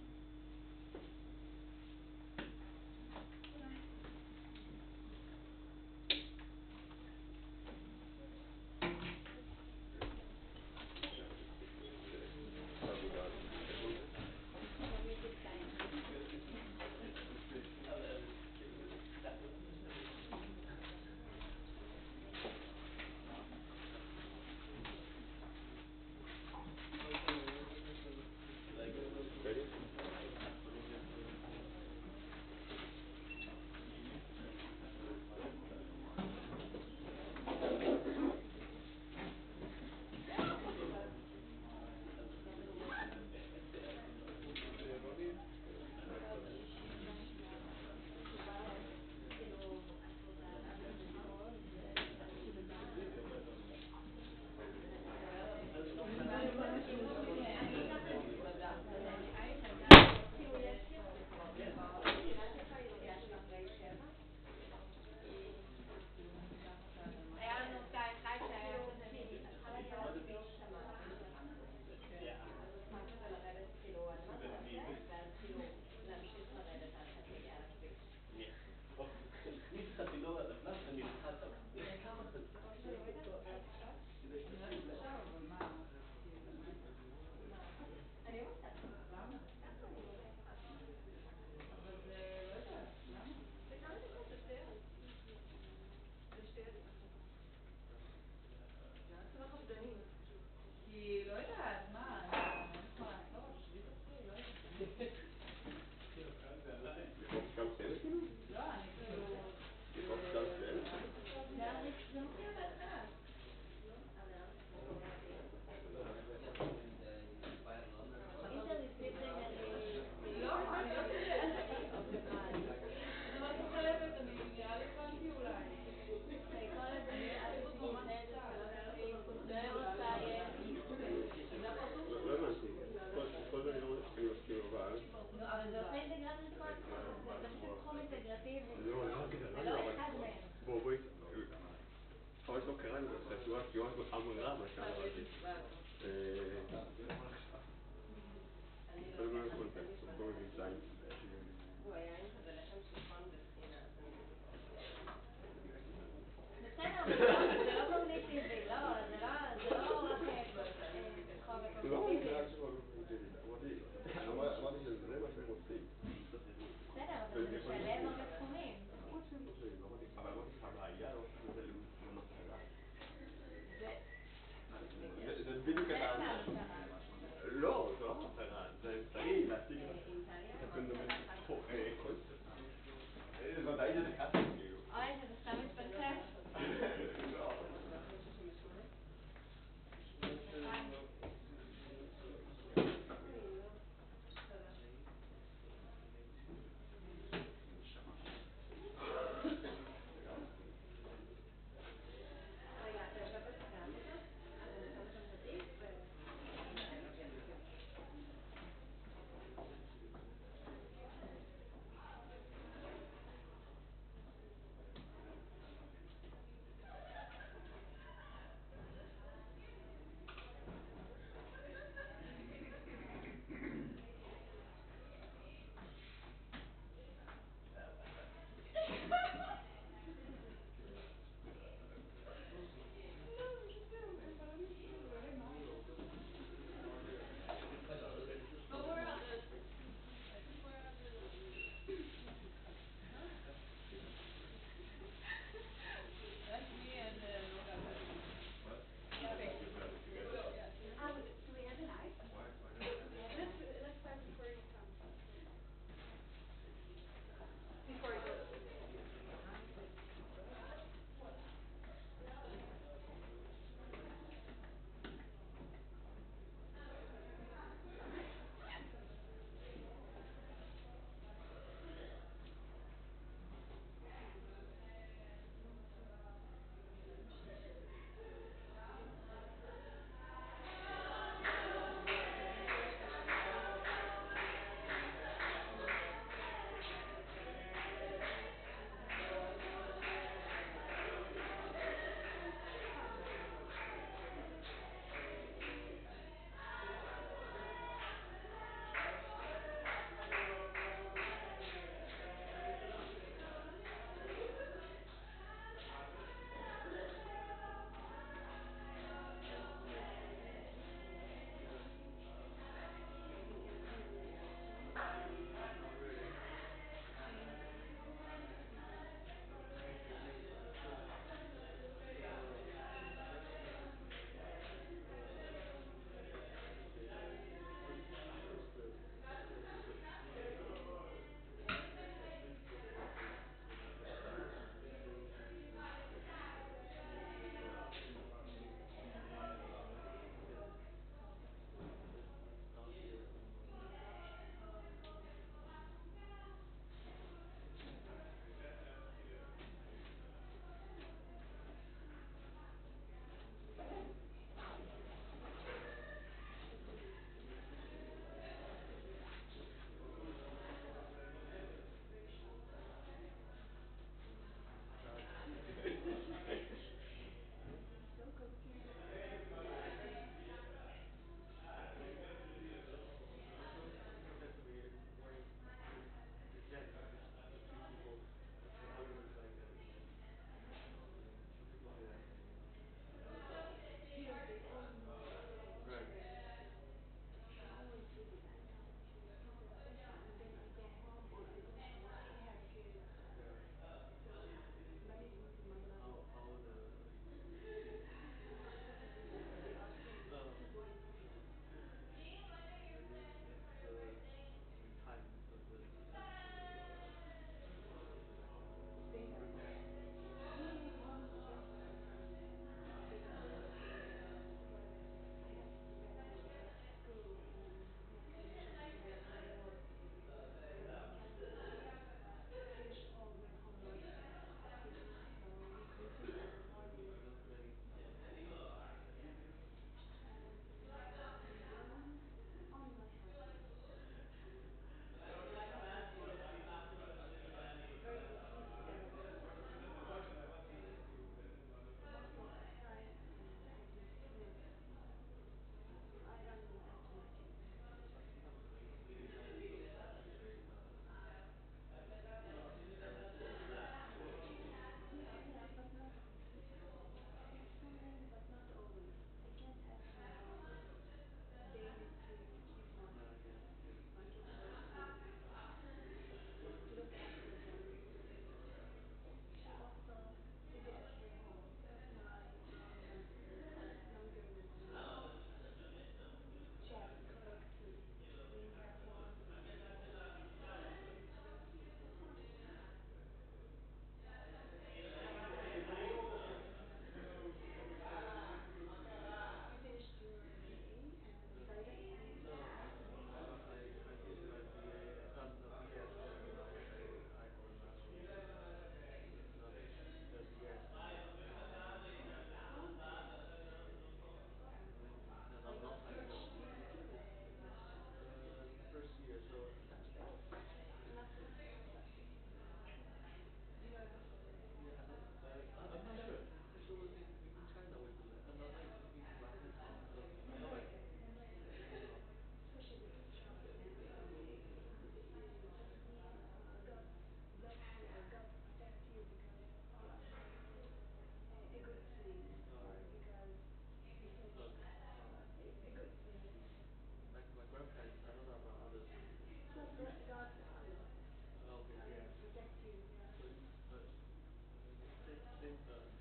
same time.